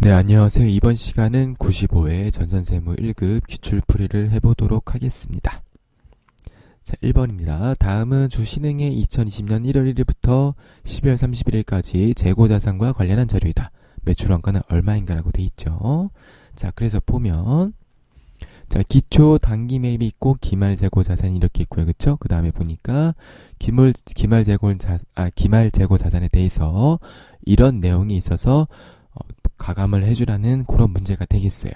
네, 안녕하세요. 이번 시간은 95회 전산세무 1급 기출풀이를 해보도록 하겠습니다. 자, 1번입니다. 다음은 주신흥의 2020년 1월 1일부터 12월 31일까지 재고자산과 관련한 자료이다. 매출원가는 얼마인가라고 돼 있죠. 자, 그래서 보면 자, 기초 단기 매입이 있고 기말 재고 자산이 이렇게 있고요. 그쵸? 그 다음에 보니까 기말 재고 자산에 대해서 이런 내용이 있어서 가감을 해주라는 그런 문제가 되겠어요.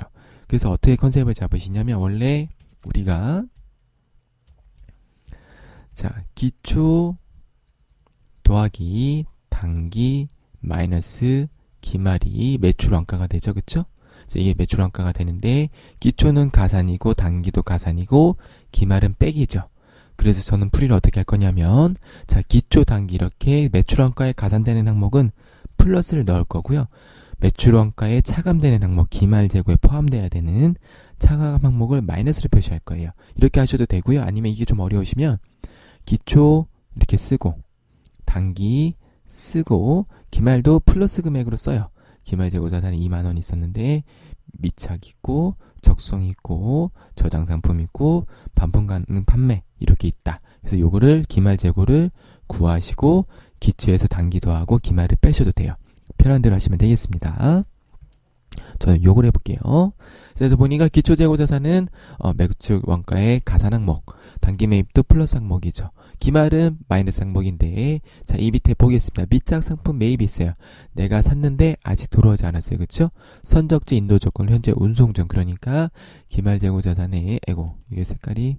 그래서 어떻게 컨셉을 잡으시냐면 원래 우리가 자, 기초 더하기 단기 마이너스 기말이 매출원가가 되죠. 그쵸? 이게 매출원가가 되는데 기초는 가산이고 단기도 가산이고 기말은 빽이죠. 그래서 저는 풀이를 어떻게 할 거냐면 자, 기초 단기 이렇게 매출원가에 가산되는 항목은 플러스를 넣을 거고요. 매출원가에 차감되는 항목 기말 재고에 포함되어야 되는 차감 항목을 마이너스를 표시할 거예요. 이렇게 하셔도 되고요. 아니면 이게 좀 어려우시면 기초 이렇게 쓰고 단기 쓰고 기말도 플러스 금액으로 써요. 기말 재고 자산이 2만원 있었는데 미착 있고 적성 있고 저장 상품 있고 반품 가능 판매 이렇게 있다. 그래서 요거를 기말 재고를 구하시고 기초에서 단기 더하고 기말을 빼셔도 돼요. 편한 대로 하시면 되겠습니다. 저는 요걸 해볼게요. 그래서 보니까 기초 재고 자산은 매출 원가의 가산 항목, 단기 매입도 플러스 항목이죠. 기말은 마이너스 항목인데 자, 이 밑에 보겠습니다. 미착 상품 매입이 있어요. 내가 샀는데 아직 들어오지 않았어요. 그쵸? 선적지 인도 조건 현재 운송 중. 그러니까 기말 재고 자산에 이게 색깔이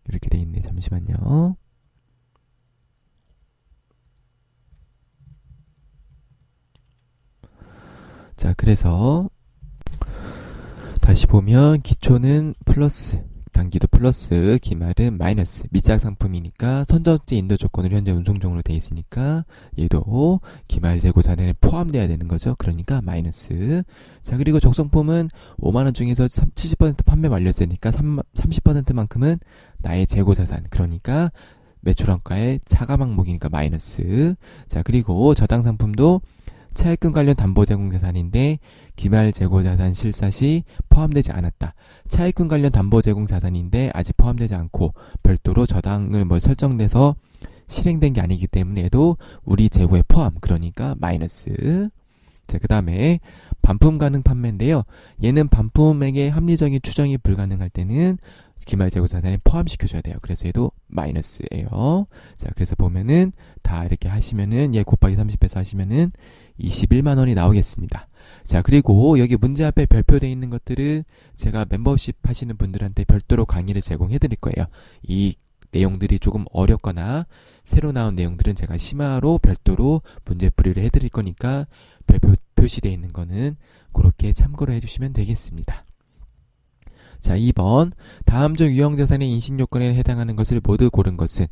이렇게 돼 있네. 잠시만요. 자, 그래서 다시 보면 기초는 플러스, 단기도 플러스, 기말은 마이너스. 미착 상품이니까 선적지 인도 조건으로 현재 운송 중으로 돼 있으니까 얘도 기말 재고 자산에 포함돼야 되는 거죠. 그러니까 마이너스. 자, 그리고 적성품은 5만원 중에서 70% 판매 완료했으니까 30%만큼은 나의 재고 자산. 그러니까 매출원가의 차감 항목이니까 마이너스. 자, 그리고 저당 상품도 차액금 관련 담보 제공 자산인데 기말 재고 자산 실사 시 포함되지 않았다. 차액금 관련 담보 제공 자산인데 아직 포함되지 않고 별도로 저당을 설정돼서 실행된 게 아니기 때문에 얘도 우리 재고에 포함. 그러니까 마이너스. 자, 그 다음에 반품 가능 판매인데요. 얘는 반품액의 합리적인 추정이 불가능할 때는 기말 재고 자산에 포함시켜줘야 돼요. 그래서 얘도 마이너스예요. 자, 그래서 보면은 다 이렇게 하시면은 얘 곱하기 30해서 하시면은 21만원이 나오겠습니다. 자, 그리고 여기 문제 앞에 별표되어 있는 것들은 제가 멤버십 하시는 분들한테 별도로 강의를 제공해 드릴 거예요. 이 내용들이 조금 어렵거나 새로 나온 내용들은 제가 심화로 별도로 문제풀이를 해드릴 거니까 별표 표시되어 있는 거는 그렇게 참고를 해주시면 되겠습니다. 자, 2번 다음 중 유형자산의 인식요건에 해당하는 것을 모두 고른 것은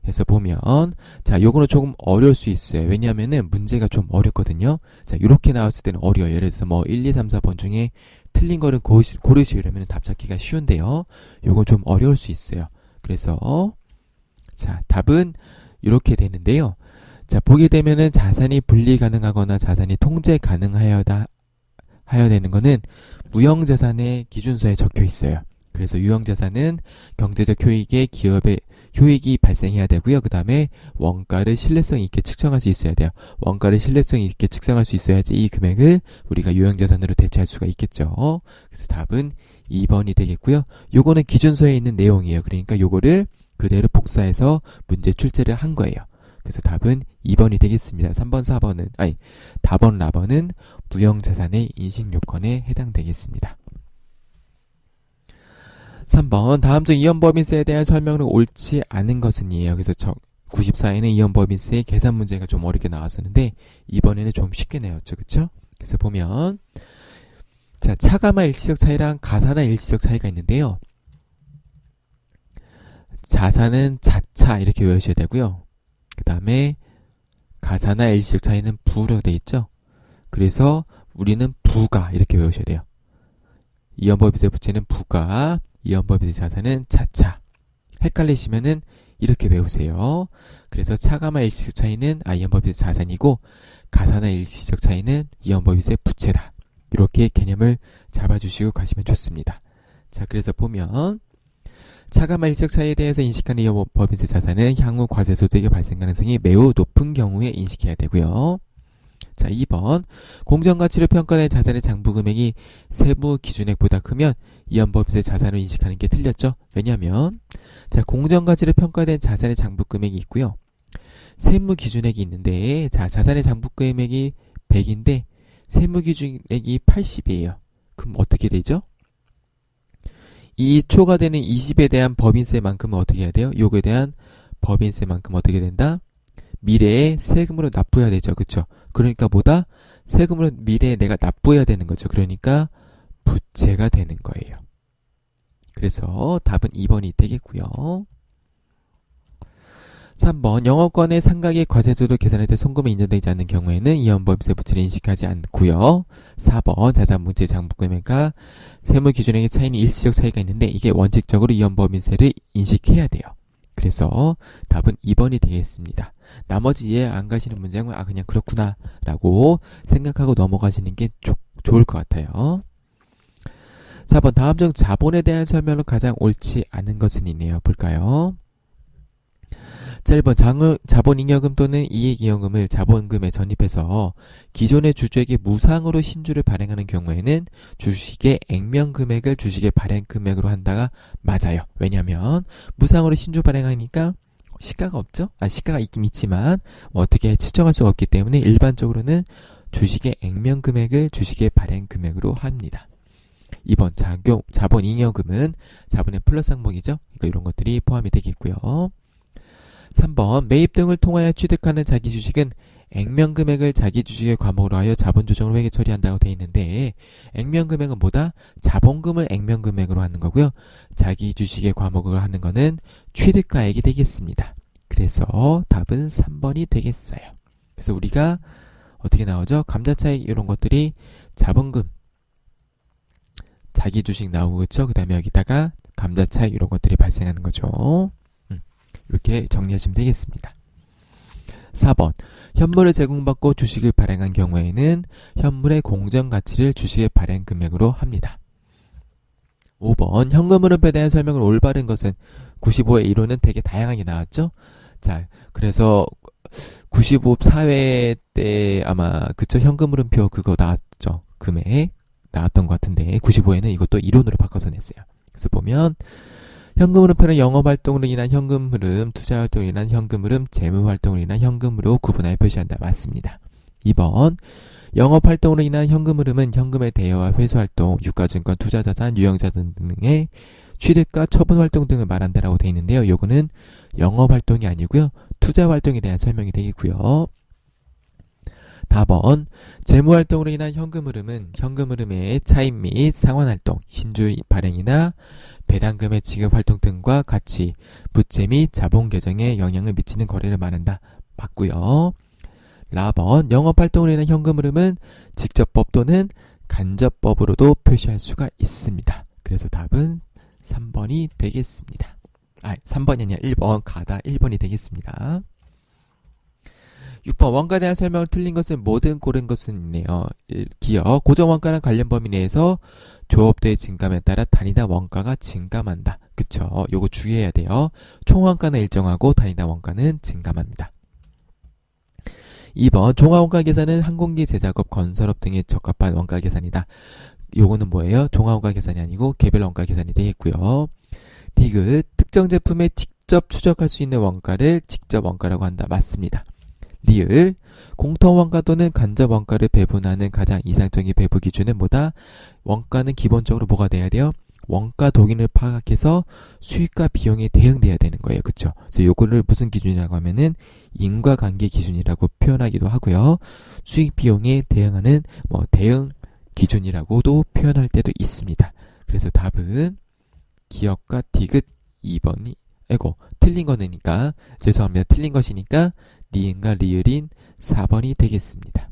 해서 보면 자, 요거는 조금 어려울 수 있어요. 왜냐하면은 문제가 좀 어렵거든요. 자, 요렇게 나왔을 때는 어려워요. 예를 들어서 1, 2, 3, 4번 중에 틀린 거를 고르시려면 답 찾기가 쉬운데요. 요건 좀 어려울 수 있어요. 그래서 자, 답은 이렇게 되는데요. 자, 보게 되면은 자산이 분리 가능하거나 자산이 통제 가능하여야 되는 거는 무형자산의 기준서에 적혀 있어요. 그래서 유형자산은 경제적 효익에 기업의 효익이 발생해야 되고요. 그 다음에 원가를 신뢰성 있게 측정할 수 있어야 돼요. 원가를 신뢰성 있게 측정할 수 있어야지 이 금액을 우리가 유형자산으로 대체할 수가 있겠죠. 그래서 답은 2번이 되겠고요. 요거는 기준서에 있는 내용이에요. 그러니까 요거를 그대로 복사해서 문제 출제를 한 거예요. 그래서 답은 2번이 되겠습니다. 3번, 4번은 답원, 라번은 무형자산의 인식요건에 해당되겠습니다. 3번 다음 중 이연법인세에 대한 설명은 옳지 않은 것은 이에요. 그래서 94에는 이연법인세의 계산 문제가 좀 어렵게 나왔었는데 이번에는 좀 쉽게 내었죠. 그쵸? 그래서 보면 자, 차감화 일시적 차이랑 가산화 일시적 차이가 있는데요. 자산은 자차 이렇게 외우셔야 되고요. 그 다음에 가산화 일시적 차이는 부로 돼 있죠. 그래서 우리는 부가 이렇게 외우셔야 돼요. 이연법인세 부채는 부가, 이연법인세 자산은 자차. 헷갈리시면은 이렇게 외우세요. 그래서 차감화 일시적 차이는 이연법인세 자산이고 가산화 일시적 차이는 이연법인세 부채다. 이렇게 개념을 잡아주시고 가시면 좋습니다. 자, 그래서 보면 차감할 일적 차이에 대해서 인식하는 이 법인세 자산은 향후 과세소득이 발생 가능성이 매우 높은 경우에 인식해야 되고요. 자, 2번 공정가치로 평가된 자산의 장부금액이 세무 기준액보다 크면 이연법인세 자산을 인식하는 게 틀렸죠. 왜냐하면 자, 공정가치로 평가된 자산의 장부금액이 있고요. 세무 기준액이 있는데 자, 자산의 장부금액이 100인데 세무 기준액이 80이에요. 그럼 어떻게 되죠? 이 초과되는 20에 대한 법인세만큼은 어떻게 해야 돼요? 요거에 대한 법인세만큼 어떻게 된다? 미래에 세금으로 납부해야 되죠. 그쵸? 그러니까 뭐다? 세금으로 미래에 내가 납부해야 되는 거죠. 그러니까 부채가 되는 거예요. 그래서 답은 2번이 되겠고요. 3번 영업권의 상각의 과세소득 계산할 때 송금이 인정되지 않는 경우에는 이연법인세 부채를 인식하지 않고요. 4번 자산 문제 장부금액과 세무 기준액의 차이는 일시적 차이가 있는데 이게 원칙적으로 이연법인세를 인식해야 돼요. 그래서 답은 2번이 되겠습니다. 나머지 이해 안 가시는 문장은 그냥 그렇구나 라고 생각하고 넘어가시는 게 좋을 것 같아요. 4번 다음 중 자본에 대한 설명으로 가장 옳지 않은 것은 이네요. 볼까요? 자, 1번 자본잉여금 또는 이익이용금을 자본금에 전입해서 기존의 주주에게 무상으로 신주를 발행하는 경우에는 주식의 액면금액을 주식의 발행금액으로 한다가 맞아요. 왜냐하면 무상으로 신주 발행하니까 시가가 없죠? 시가가 있긴 있지만 어떻게 측정할 수가 없기 때문에 일반적으로는 주식의 액면금액을 주식의 발행금액으로 합니다. 2번 자본잉여금은 자본의 플러스 항목이죠. 그러니까 이런 것들이 포함이 되겠고요. 3번 매입 등을 통하여 취득하는 자기 주식은 액면금액을 자기 주식의 과목으로 하여 자본조정을 회계 처리한다고 되어 있는데 액면금액은 뭐다? 자본금을 액면금액으로 하는 거고요. 자기 주식의 과목으로 하는 거는 취득가액이 되겠습니다. 그래서 답은 3번이 되겠어요. 그래서 우리가 어떻게 나오죠? 감자차익 이런 것들이 자본금 자기 주식 나오고 그렇죠? 그 다음에 여기다가 감자차익 이런 것들이 발생하는 거죠. 이렇게 정리하시면 되겠습니다. 4번 현물을 제공받고 주식을 발행한 경우에는 현물의 공정가치를 주식의 발행금액으로 합니다. 5번 현금흐름에 대한 설명을 올바른 것은 95의 이론은 되게 다양하게 나왔죠. 자, 그래서 95 사회 때 아마 그쵸 현금흐름표 그거 나왔죠. 금액 나왔던 것 같은데 95에는 이것도 이론으로 바꿔서 냈어요. 그래서 보면 현금흐름표는 영업활동으로 인한 현금흐름, 투자활동으로 인한 현금흐름, 재무활동으로 인한 현금으로 구분하여 표시한다. 맞습니다. 2번 영업활동으로 인한 현금흐름은 현금의 대여와 회수활동, 유가증권, 투자자산, 유형자산 등의 취득과 처분활동 등을 말한다라고 되어 있는데요. 요거는 영업활동이 아니고요. 투자활동에 대한 설명이 되겠고요. 4번 재무활동으로 인한 현금흐름은 현금흐름의 차입 및 상환활동, 신주 발행이나 배당금의 지급활동 등과 같이 부채 및 자본계정에 영향을 미치는 거래를 말한다. 맞고요. 라번 영업활동으로 인한 현금흐름은 직접법 또는 간접법으로도 표시할 수가 있습니다. 그래서 답은 3번이 되겠습니다. 3번이 아니라 1번 가다 1번이 되겠습니다. 6번 원가에 대한 설명을 틀린 것은 뭐든 고른 것은 있네요. 기억 고정원가는 관련 범위 내에서 조업대의 증감에 따라 단위당 원가가 증감한다. 그쵸? 요거 주의해야 돼요. 총원가는 일정하고 단위당 원가는 증감합니다. 2번 종합원가 계산은 항공기 제작업, 건설업 등에 적합한 원가 계산이다. 요거는 뭐예요? 종합원가 계산이 아니고 개별 원가 계산이 되겠고요. 디귿 특정 제품에 직접 추적할 수 있는 원가를 직접 원가라고 한다. 맞습니다. 리을 공통원가 또는 간접원가를 배분하는 가장 이상적인 배분 기준은 뭐다? 원가는 기본적으로 뭐가 돼야 돼요? 원가 동인을 파악해서 수익과 비용에 대응돼야 되는 거예요. 그쵸? 그래서 요거를 무슨 기준이라고 하면은 인과관계 기준이라고 표현하기도 하고요. 수익 비용에 대응하는 대응 기준이라고도 표현할 때도 있습니다. 그래서 답은 기억과 디귿 2번이 틀린 거니까 죄송합니다. 틀린 것이니까 니은과 리을인 4번이 되겠습니다.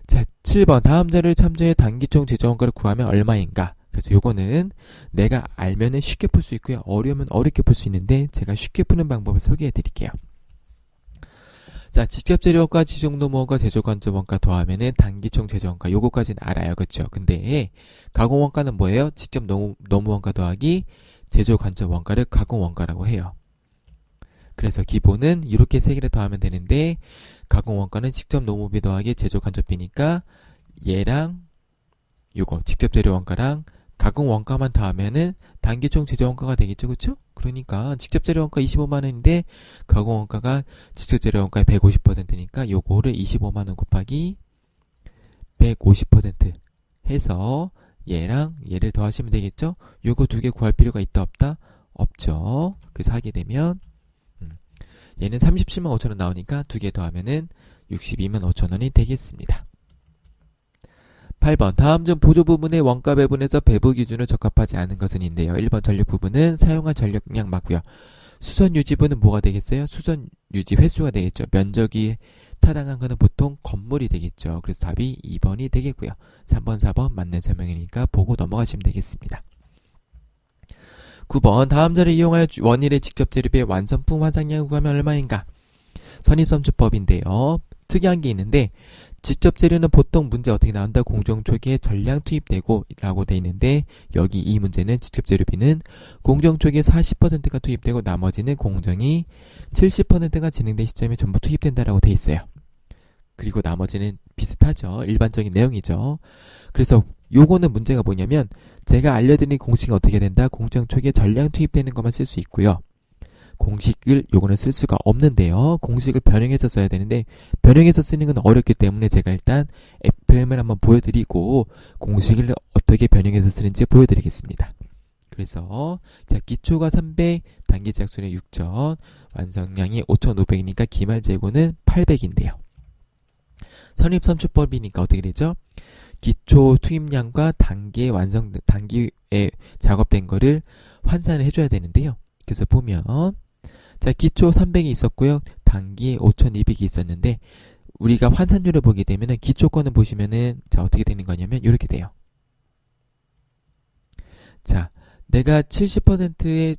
자, 7번 다음 자료를 참조해 단기총 제조원가를 구하면 얼마인가? 그래서 요거는 내가 알면은 쉽게 풀 수 있고요. 어려우면 어렵게 풀 수 있는데 제가 쉽게 푸는 방법을 소개해 드릴게요. 자, 직접 재료원가, 지정노무원가, 제조간접원가 더하면은 단기총 제조원가. 요거까지는 알아요. 그쵸? 근데 가공원가는 뭐예요? 직접 노무원가 더하기 제조간접원가를 가공원가라고 해요. 그래서 기본은 이렇게 세 개를 더하면 되는데 가공원가는 직접 노무비 더하기 제조간접비니까 얘랑 요거 직접 재료원가랑 가공원가만 더하면은 단기총 제조원가가 되겠죠. 그쵸? 그러니까 직접 재료원가 25만원인데 가공원가가 직접 재료원가의 150%니까 요거를 25만원 곱하기 150% 해서 얘랑 얘를 더하시면 되겠죠. 요거 두 개 구할 필요가 있다 없다? 없죠. 그래서 하게 되면 얘는 37만 5천원 나오니까 두 개 더하면은 62만 5천원이 되겠습니다. 8번 다음 중 보조 부분의 원가 배분에서 배부 기준을 적합하지 않은 것은 인데요. 1번 전력 부분은 사용한 전력량 맞고요. 수선 유지부는 뭐가 되겠어요? 수선 유지 횟수가 되겠죠. 면적이 타당한 거는 보통 건물이 되겠죠. 그래서 답이 2번이 되겠고요. 3번, 4번 맞는 설명이니까 보고 넘어가시면 되겠습니다. 9번 다음 자를 이용하여 원일의 직접 재료비의 완성품 환상량을 구하면 얼마인가? 선입선출법인데요. 특이한 게 있는데 직접 재료는 보통 문제 어떻게 나온다? 공정 초기에 전량 투입되고 라고 돼 있는데 여기 이 문제는 직접 재료비는 공정 초기에 40%가 투입되고 나머지는 공정이 70%가 진행된 시점에 전부 투입된다라고 돼 있어요. 그리고 나머지는 비슷하죠. 일반적인 내용이죠. 그래서 요거는 문제가 뭐냐면 제가 알려드린 공식이 어떻게 된다? 공정 초기에 전량 투입되는 것만 쓸 수 있고요. 공식을 요거는 쓸 수가 없는데요. 공식을 변형해서 써야 되는데 변형해서 쓰는 건 어렵기 때문에 제가 일단 FM을 한번 보여드리고 공식을 어떻게 변형해서 쓰는지 보여드리겠습니다. 그래서 자, 기초가 300, 단기 제약수는 6000, 완성량이 5500이니까 기말 재고는 800인데요. 선입선출법이니까 어떻게 되죠? 기초 투입량과 단기에 작업된 거를 환산을 해줘야 되는데요. 그래서 보면 자, 기초 300이 있었고요. 단기 5200이 있었는데 우리가 환산율을 보게 되면은 기초 거는 보시면은 자, 어떻게 되는 거냐면 이렇게 돼요. 자, 내가 70%에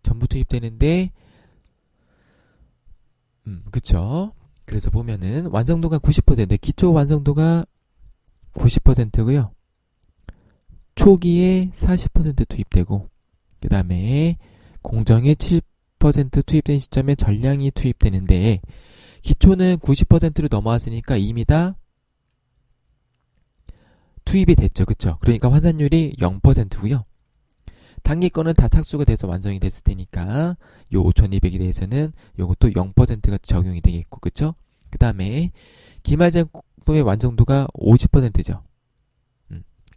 전부 투입되는데 그쵸? 그래서 보면은 완성도가 90%, 기초 완성도가 90%고요. 초기에 40% 투입되고 그 다음에 공정에 70% 투입된 시점에 전량이 투입되는데 기초는 90%를 넘어왔으니까 이미 다 투입이 됐죠. 그쵸? 그러니까 환산율이 0%고요. 단기 거는 다 착수가 돼서 완성이 됐을 테니까 요 5200에 대해서는 요것도 0%가 적용이 되겠고 그쵸? 그 다음에 기말 제품의 완성도가 50%죠.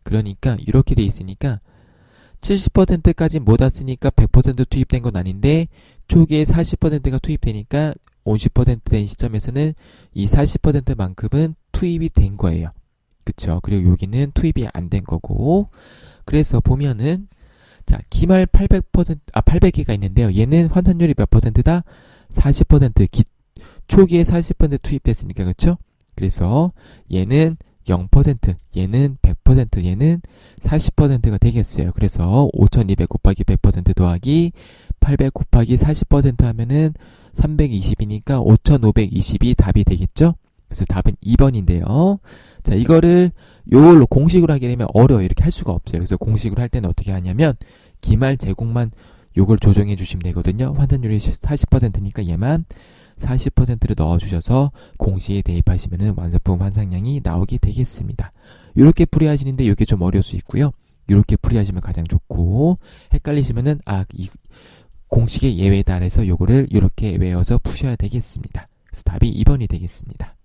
그러니까 이렇게 돼 있으니까 70%까지 못 왔으니까 100% 투입된 건 아닌데 초기에 40%가 투입되니까 50% 된 시점에서는 이 40%만큼은 투입이 된 거예요. 그쵸? 그리고 여기는 투입이 안 된 거고 그래서 보면은 자, 기말 800개가 있는데요. 얘는 환산율이 몇 %다? 40%. 초기에 40% 투입됐으니까 그쵸? 그래서 얘는 0%, 얘는 100%, 얘는 40%가 되겠어요. 그래서 5200 곱하기 100% 더하기 800 곱하기 40% 하면은 320이니까 5520이 답이 되겠죠? 그래서 답은 2번인데요. 자, 이거를 요걸로 공식으로 하게 되면 어려워요. 이렇게 할 수가 없어요. 그래서 공식으로 할 때는 어떻게 하냐면 기말 제공만 요걸 조정해 주시면 되거든요. 환산율이 40%니까 얘만 40%를 넣어주셔서 공식에 대입하시면 완성품 환산량이 나오게 되겠습니다. 이렇게 풀이하시는데 이게 좀 어려울 수 있고요. 이렇게 풀이하시면 가장 좋고 헷갈리시면은 이 공식의 예외다 해서 요거를 이렇게 외워서 푸셔야 되겠습니다. 그래서 답이 2번이 되겠습니다.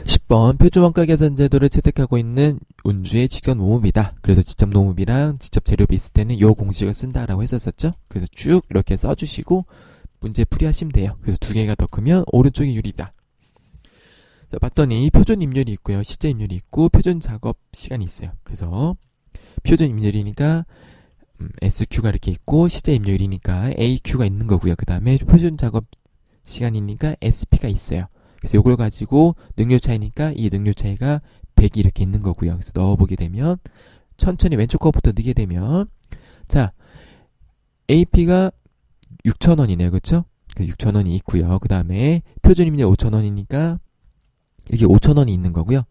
10번 표준원가 계산 제도를 채택하고 있는 운주의 직접 노무비다. 그래서 직접 노무비랑 직접 재료비 있을 때는 요 공식을 쓴다라고 했었죠. 그래서 쭉 이렇게 써주시고 문제 풀이하시면 돼요. 그래서 두 개가 더 크면 오른쪽이 유리다. 자, 봤더니 표준 임률이 있고요. 실제 임률이 있고 표준 작업 시간이 있어요. 그래서 표준 임률이니까 SQ가 이렇게 있고 실제 임률이니까 AQ가 있는 거고요. 그 다음에 표준 작업 시간이니까 SP가 있어요. 그래서 이걸 가지고 능률 차이니까 이 능률 차이가 100이 이렇게 있는 거고요. 그래서 넣어보게 되면 천천히 왼쪽 거부터 넣게 되면 자, AP가 6,000원이네요. 그쵸? 6,000원이 있고요. 그 다음에 표준임대 5,000원이니까 이렇게 5,000원이 있는 거고요.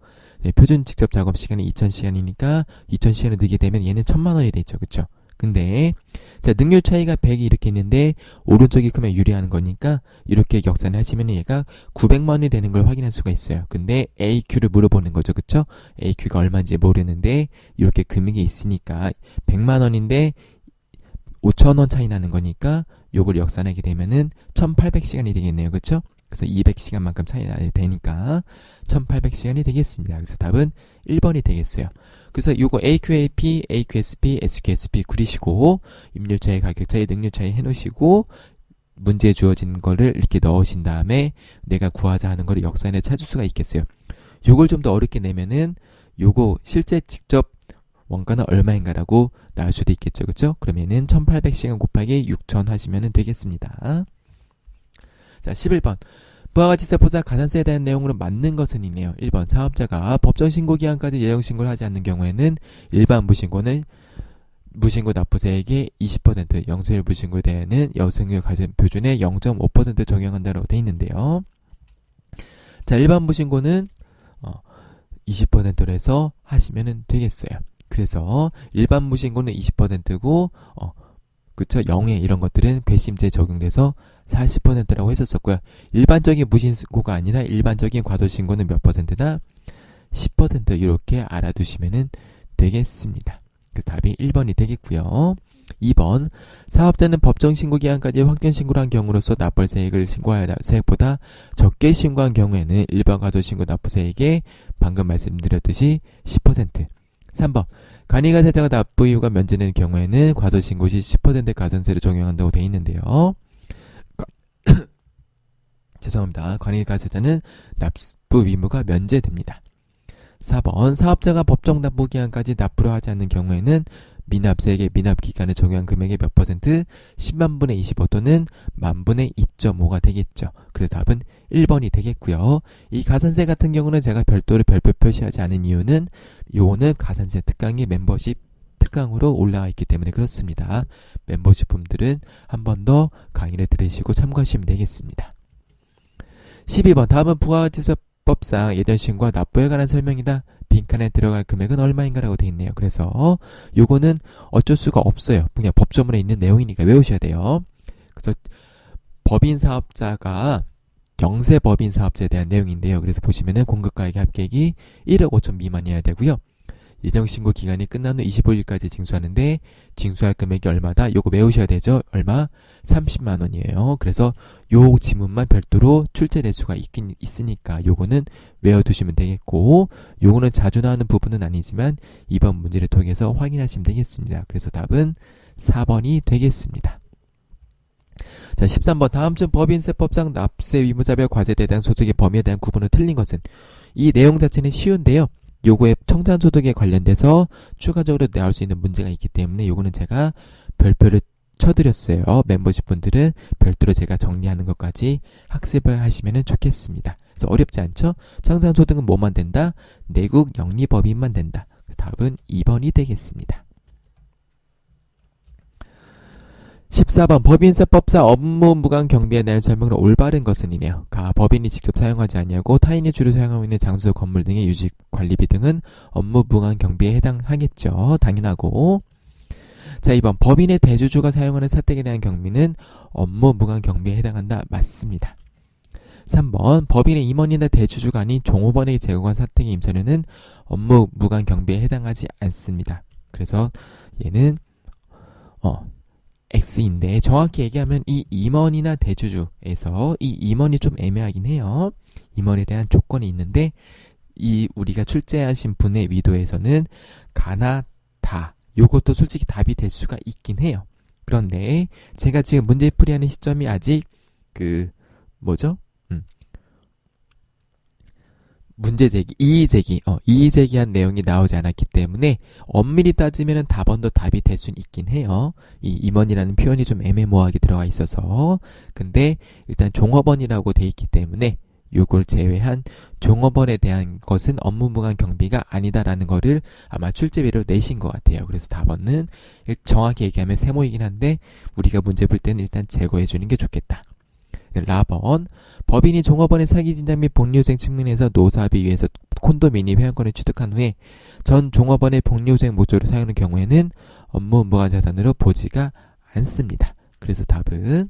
네, 표준 직접 작업 시간이 2,000시간이니까 2,000시간을 넣게 되면 얘는 1,000만원이 되죠. 그쵸? 근데 자, 능률 차이가 100이 이렇게 있는데 오른쪽이 크면 유리하는 거니까 이렇게 역산을 하시면 얘가 900만원이 되는 걸 확인할 수가 있어요. 근데 AQ를 물어보는 거죠. 그쵸? AQ가 얼마인지 모르는데 이렇게 금액이 있으니까 100만원인데 5,000원 차이 나는 거니까 요걸 역산하게 되면은 1,800시간이 되겠네요. 그쵸? 그래서 200시간만큼 차이 나야 되니까 1,800시간이 되겠습니다. 그래서 답은 1번이 되겠어요. 그래서 요거 AQAP, AQSP, SQSP 그리시고 임률 차이, 가격 차이, 능률 차이 해놓으시고 문제에 주어진 거를 이렇게 넣으신 다음에 내가 구하자 하는 거를 역산해 찾을 수가 있겠어요. 요걸 좀 더 어렵게 내면은 요거 실제 직접 원가는 얼마인가라고 나올 수도 있겠죠. 그쵸? 그러면은 1,800시간 곱하기 6,000 하시면 되겠습니다. 자, 11번. 부하 같이 세포사 가산세에 대한 내용으로 맞는 것은 이네요. 1번. 사업자가 법정 신고 기한까지 예정 신고를 하지 않는 경우에는 일반 무신고는 무신고 납부세액의 20%, 영세율 무신고에 대한 여승률 가산 표준의 0.5% 적용한다고 되어 있는데요. 자, 일반 무신고는 20%로 해서 하시면 되겠어요. 그래서 일반 무신고는 20%고 그쵸? 영해 이런 것들은 괘씸죄 적용돼서 40%라고 했었었고요. 일반적인 무신고가 아니라 일반적인 과도신고는 몇 %다? 10% 이렇게 알아두시면 되겠습니다. 그 답이 1번이 되겠고요. 2번. 사업자는 법정 신고 기한까지 확정 신고를 한 경우로서 납부세액을 신고해야 할 세액보다 적게 신고한 경우에는 일반 과도신고 납부세액의 방금 말씀드렸듯이 10%. 3번. 간이가세자가 납부 이유가 면제되는 경우에는 과도신고 시 10% 가산세를 적용한다고 되어 있는데요. 죄송합니다. 간이가세자는 납부 의무가 면제됩니다. 4번. 사업자가 법정 납부 기한까지 납부를 하지 않는 경우에는 미납세액의 미납기간을 적용한 금액의 몇 %? 10만분의 25 또는 만분의 2.5가 되겠죠. 그래서 답은 1번이 되겠고요. 이 가산세 같은 경우는 제가 별도로 별표 표시하지 않은 이유는 요거는 가산세 특강이 멤버십 특강으로 올라와 있기 때문에 그렇습니다. 멤버십 분들은 한 번 더 강의를 들으시고 참고하시면 되겠습니다. 12번. 다음은 부가가치세법상 예전신고와 납부에 관한 설명이다. 빈칸에 들어갈 금액은 얼마인가라고 되어 있네요. 그래서 요거는 어쩔 수가 없어요. 그냥 법조문에 있는 내용이니까 외우셔야 돼요. 그래서 법인 사업자가 영세 법인 사업자에 대한 내용인데요. 그래서 보시면은 공급가액 합계액이 1억 5천 미만이어야 되고요. 예정신고 기간이 끝난 후 25일까지 징수하는데 징수할 금액이 얼마다? 요거 외우셔야 되죠. 얼마? 30만 원이에요. 그래서 요 지문만 별도로 출제될 수가 있긴 있으니까 요거는 외워두시면 되겠고 요거는 자주 나오는 부분은 아니지만 이번 문제를 통해서 확인하시면 되겠습니다. 그래서 답은 4번이 되겠습니다. 자, 13번. 다음중 법인세법상 납세 의무자별 과세에 대한 소득의 범위에 대한 구분은 틀린 것은? 이 내용 자체는 쉬운데요. 요거에 청산소득에 관련돼서 추가적으로 나올 수 있는 문제가 있기 때문에 요거는 제가 별표를 쳐드렸어요. 멤버십 분들은 별도로 제가 정리하는 것까지 학습을 하시면 좋겠습니다. 그래서 어렵지 않죠? 청산소득은 뭐만 된다? 내국 영리법인만 된다. 답은 2번이 되겠습니다. 14번. 법인세법상 업무 무관 경비에 대한 설명으로 올바른 것은 이네요. 법인이 직접 사용하지 아니하고 타인이 주로 사용하고 있는 장소, 건물 등의 유지, 관리비 등은 업무 무관 경비에 해당하겠죠. 당연하고. 자, 2번. 법인의 대주주가 사용하는 사택에 대한 경비는 업무 무관 경비에 해당한다. 맞습니다. 3번. 법인의 임원이나 대주주가 아닌 종업원에게 제공한 사택의 임차료는 업무 무관 경비에 해당하지 않습니다. 그래서 얘는 X인데 정확히 얘기하면 이 임원이나 대주주에서 이 임원이 좀 애매하긴 해요. 임원에 대한 조건이 있는데 이 우리가 출제하신 분의 위도에서는 가나 다 요것도 솔직히 답이 될 수가 있긴 해요. 그런데 제가 지금 문제풀이하는 시점이 아직 이의 제기한 내용이 나오지 않았기 때문에 엄밀히 따지면 답원도 답이 될 수는 있긴 해요. 이 임원이라는 표현이 좀 애매모호하게 들어가 있어서. 근데 일단 종업원이라고 돼 있기 때문에 요걸 제외한 종업원에 대한 것은 업무 무관 경비가 아니다라는 거를 아마 출제비로 내신 것 같아요. 그래서 답원은 정확히 얘기하면 세모이긴 한데 우리가 문제 풀 때는 일단 제거해 주는 게 좋겠다. 라번, 법인이 종업원의 사기 진작 및 복리후생 측면에서 노사합의 위해서 콘도미니 회원권을 취득한 후에 전 종업원의 복리후생 목적으로 사용하는 경우에는 업무 무가자산으로 보지가 않습니다. 그래서 답은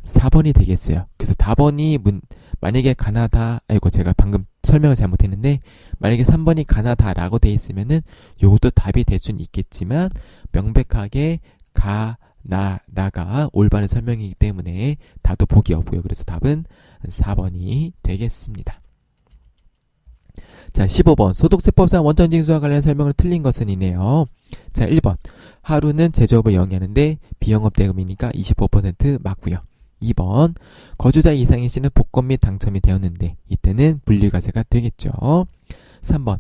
4번이 되겠어요. 그래서 4번이 만약에 가나다, 아이고 제가 방금 설명을 잘못했는데 만약에 3번이 가나다라고 돼 있으면은 요것도 답이 될 수는 있겠지만 명백하게 가나다가 올바른 설명이기 때문에 답도 보기 없고요. 그래서 답은 4번이 되겠습니다. 자, 15번 소득세법상 원천징수와 관련 설명을 틀린 것은 이네요. 자, 1번 하루는 제조업을 영위하는데 비영업대금이니까 25% 맞고요. 2번 거주자 이상의 시는 복권 및 당첨이 되었는데 이때는 분리과세가 되겠죠. 3번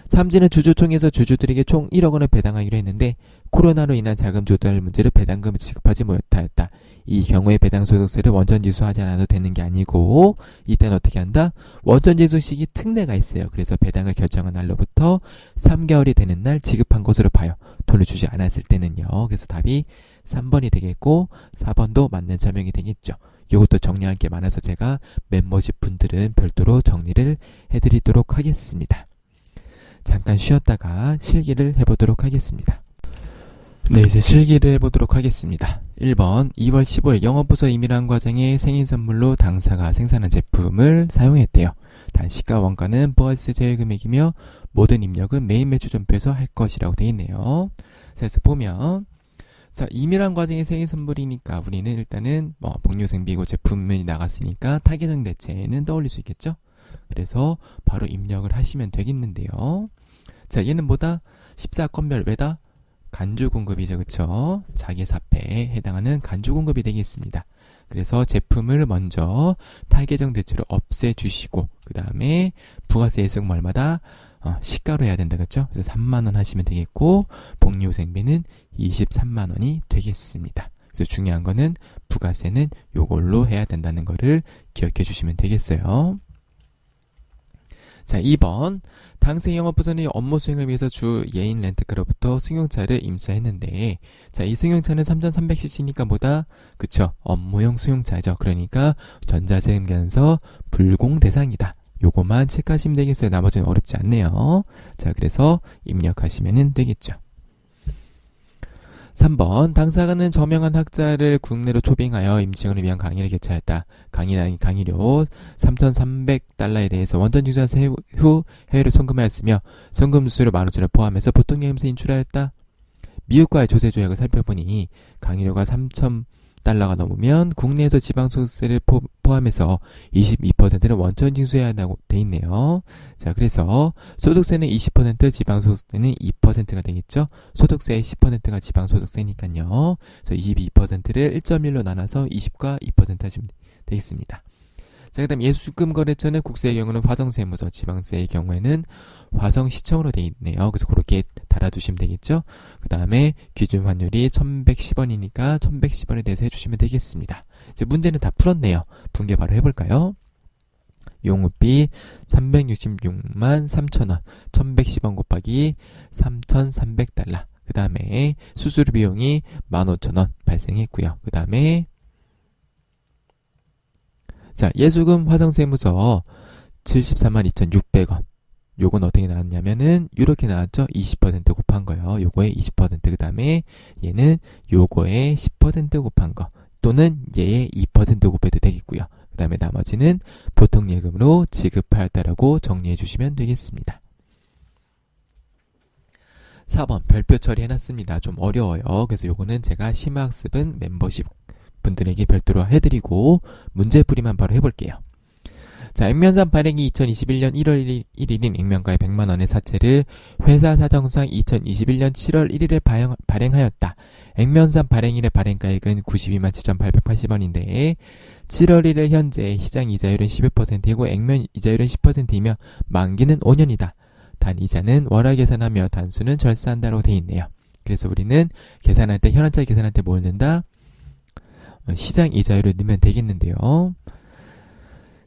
삼지는 주주총회에서 주주들에게 총 1억 원을 배당하기로 했는데 코로나로 인한 자금 조달 문제로 배당금을 지급하지 못하였다. 이 경우에 배당소득세를 원천징수하지 않아도 되는 게 아니고 이때는 어떻게 한다? 원천징수 시기 특례가 있어요. 그래서 배당을 결정한 날로부터 3개월이 되는 날 지급한 것으로 봐요. 돈을 주지 않았을 때는요. 그래서 답이 3번이 되겠고 4번도 맞는 설명이 되겠죠. 이것도 정리할 게 많아서 제가 멤버십 분들은 별도로 정리를 해드리도록 하겠습니다. 잠깐 쉬었다가 실기를 해보도록 하겠습니다. 네, 이제 실기를 해보도록 하겠습니다. 1번 2월 15일 영업부서 임의란 과정에 생일선물로 당사가 생산한 제품을 사용했대요. 단 시가 원가는 부가세 제외금액이며 모든 입력은 메인 매출점표에서 할 것이라고 되어 있네요. 자, 그래서 보면 자, 임의란 과정의 생일선물이니까 우리는 일단은 복리후생비고 제품이 나갔으니까 타겟형 대체는 떠올릴 수 있겠죠? 그래서 바로 입력을 하시면 되겠는데요. 자, 얘는 뭐다? 14건별 왜다? 간주공급이죠. 그쵸? 자기사패에 해당하는 간주공급이 되겠습니다. 그래서 제품을 먼저 타겟형 대체로 없애주시고 그 다음에 부가세 예수금 얼마다? 시가로 해야 된다. 그쵸? 그래서 3만원 하시면 되겠고 복리후생비는 23만원이 되겠습니다. 그래서 중요한 거는 부가세는 요걸로 해야 된다는 거를 기억해 주시면 되겠어요. 자, 2번 당세 영업부서는 업무 수행을 위해서 주 예인 렌트카로부터 승용차를 임차했는데 자, 이 승용차는 3300cc니까 뭐다? 그쵸? 업무용 승용차죠. 그러니까 전자세금 계산서 불공 대상이다. 요거만 체크하시면 되겠어요. 나머지는 어렵지 않네요. 자, 그래서 입력하시면 되겠죠. 3번 당사가는 저명한 학자를 국내로 초빙하여 임직원을 위한 강의를 개최하였다. 강의료 3,300달러에 대해서 원천징수한 후 해외로 송금하였으며 송금 수수료 15,000원을 포함해서 보통여행사 인출하였다. 미국과의 조세 조약을 살펴보니 강의료가 3,000달러가 넘으면 국내에서 지방소득세를 포함해서 22%는 원천징수해야 한다고 돼 있네요. 자, 그래서 소득세는 20%, 지방소득세는 2%가 되겠죠. 소득세의 10%가 지방소득세니까요. 그래서 22%를 1.1로 나눠서 20과 2% 하시면 되겠습니다. 자, 그 다음 예수금 거래처는 국세의 경우는 화성세무서, 지방세의 경우에는 화성시청으로 되어 있네요. 그래서 그렇게 달아두시면 되겠죠. 그 다음에 기준 환율이 1110원이니까 1110원에 대해서 해주시면 되겠습니다. 이제 문제는 다 풀었네요. 분개 바로 해볼까요? 용업비 366만 3천원 1110원 곱하기 3,300달러 그 다음에 수수료 비용이 15,000원 발생했고요. 그 다음에 자, 예수금 화성세무서 74만 2,600원 요건 어떻게 나왔냐면은 이렇게 나왔죠. 20% 곱한 거요. 요거에 20% 그 다음에 얘는 요거에 10% 곱한 거 또는 얘에 2% 곱해도 되겠고요. 그 다음에 나머지는 보통 예금으로 지급하였다라고 정리해 주시면 되겠습니다. 4번 별표 처리해놨습니다. 좀 어려워요. 그래서 요거는 제가 심화학습은 멤버십 분들에게 별도로 해드리고 문제풀이만 바로 해볼게요. 자, 액면상 발행이 2021년 1월 1일인 액면가의 100만원의 사채를 회사 사정상 2021년 7월 1일에 발행하였다. 액면상 발행일의 발행가액은 92만 7,880원인데 7월 1일 현재 시장 이자율은 11%이고 액면 이자율은 10%이며 만기는 5년이다. 단 이자는 월화 계산하며 단수는 절사한다고 되어 있네요. 그래서 우리는 계산할 때 현황차 계산할 때 뭘 넣는다? 시장 이자율을 넣으면 되겠는데요.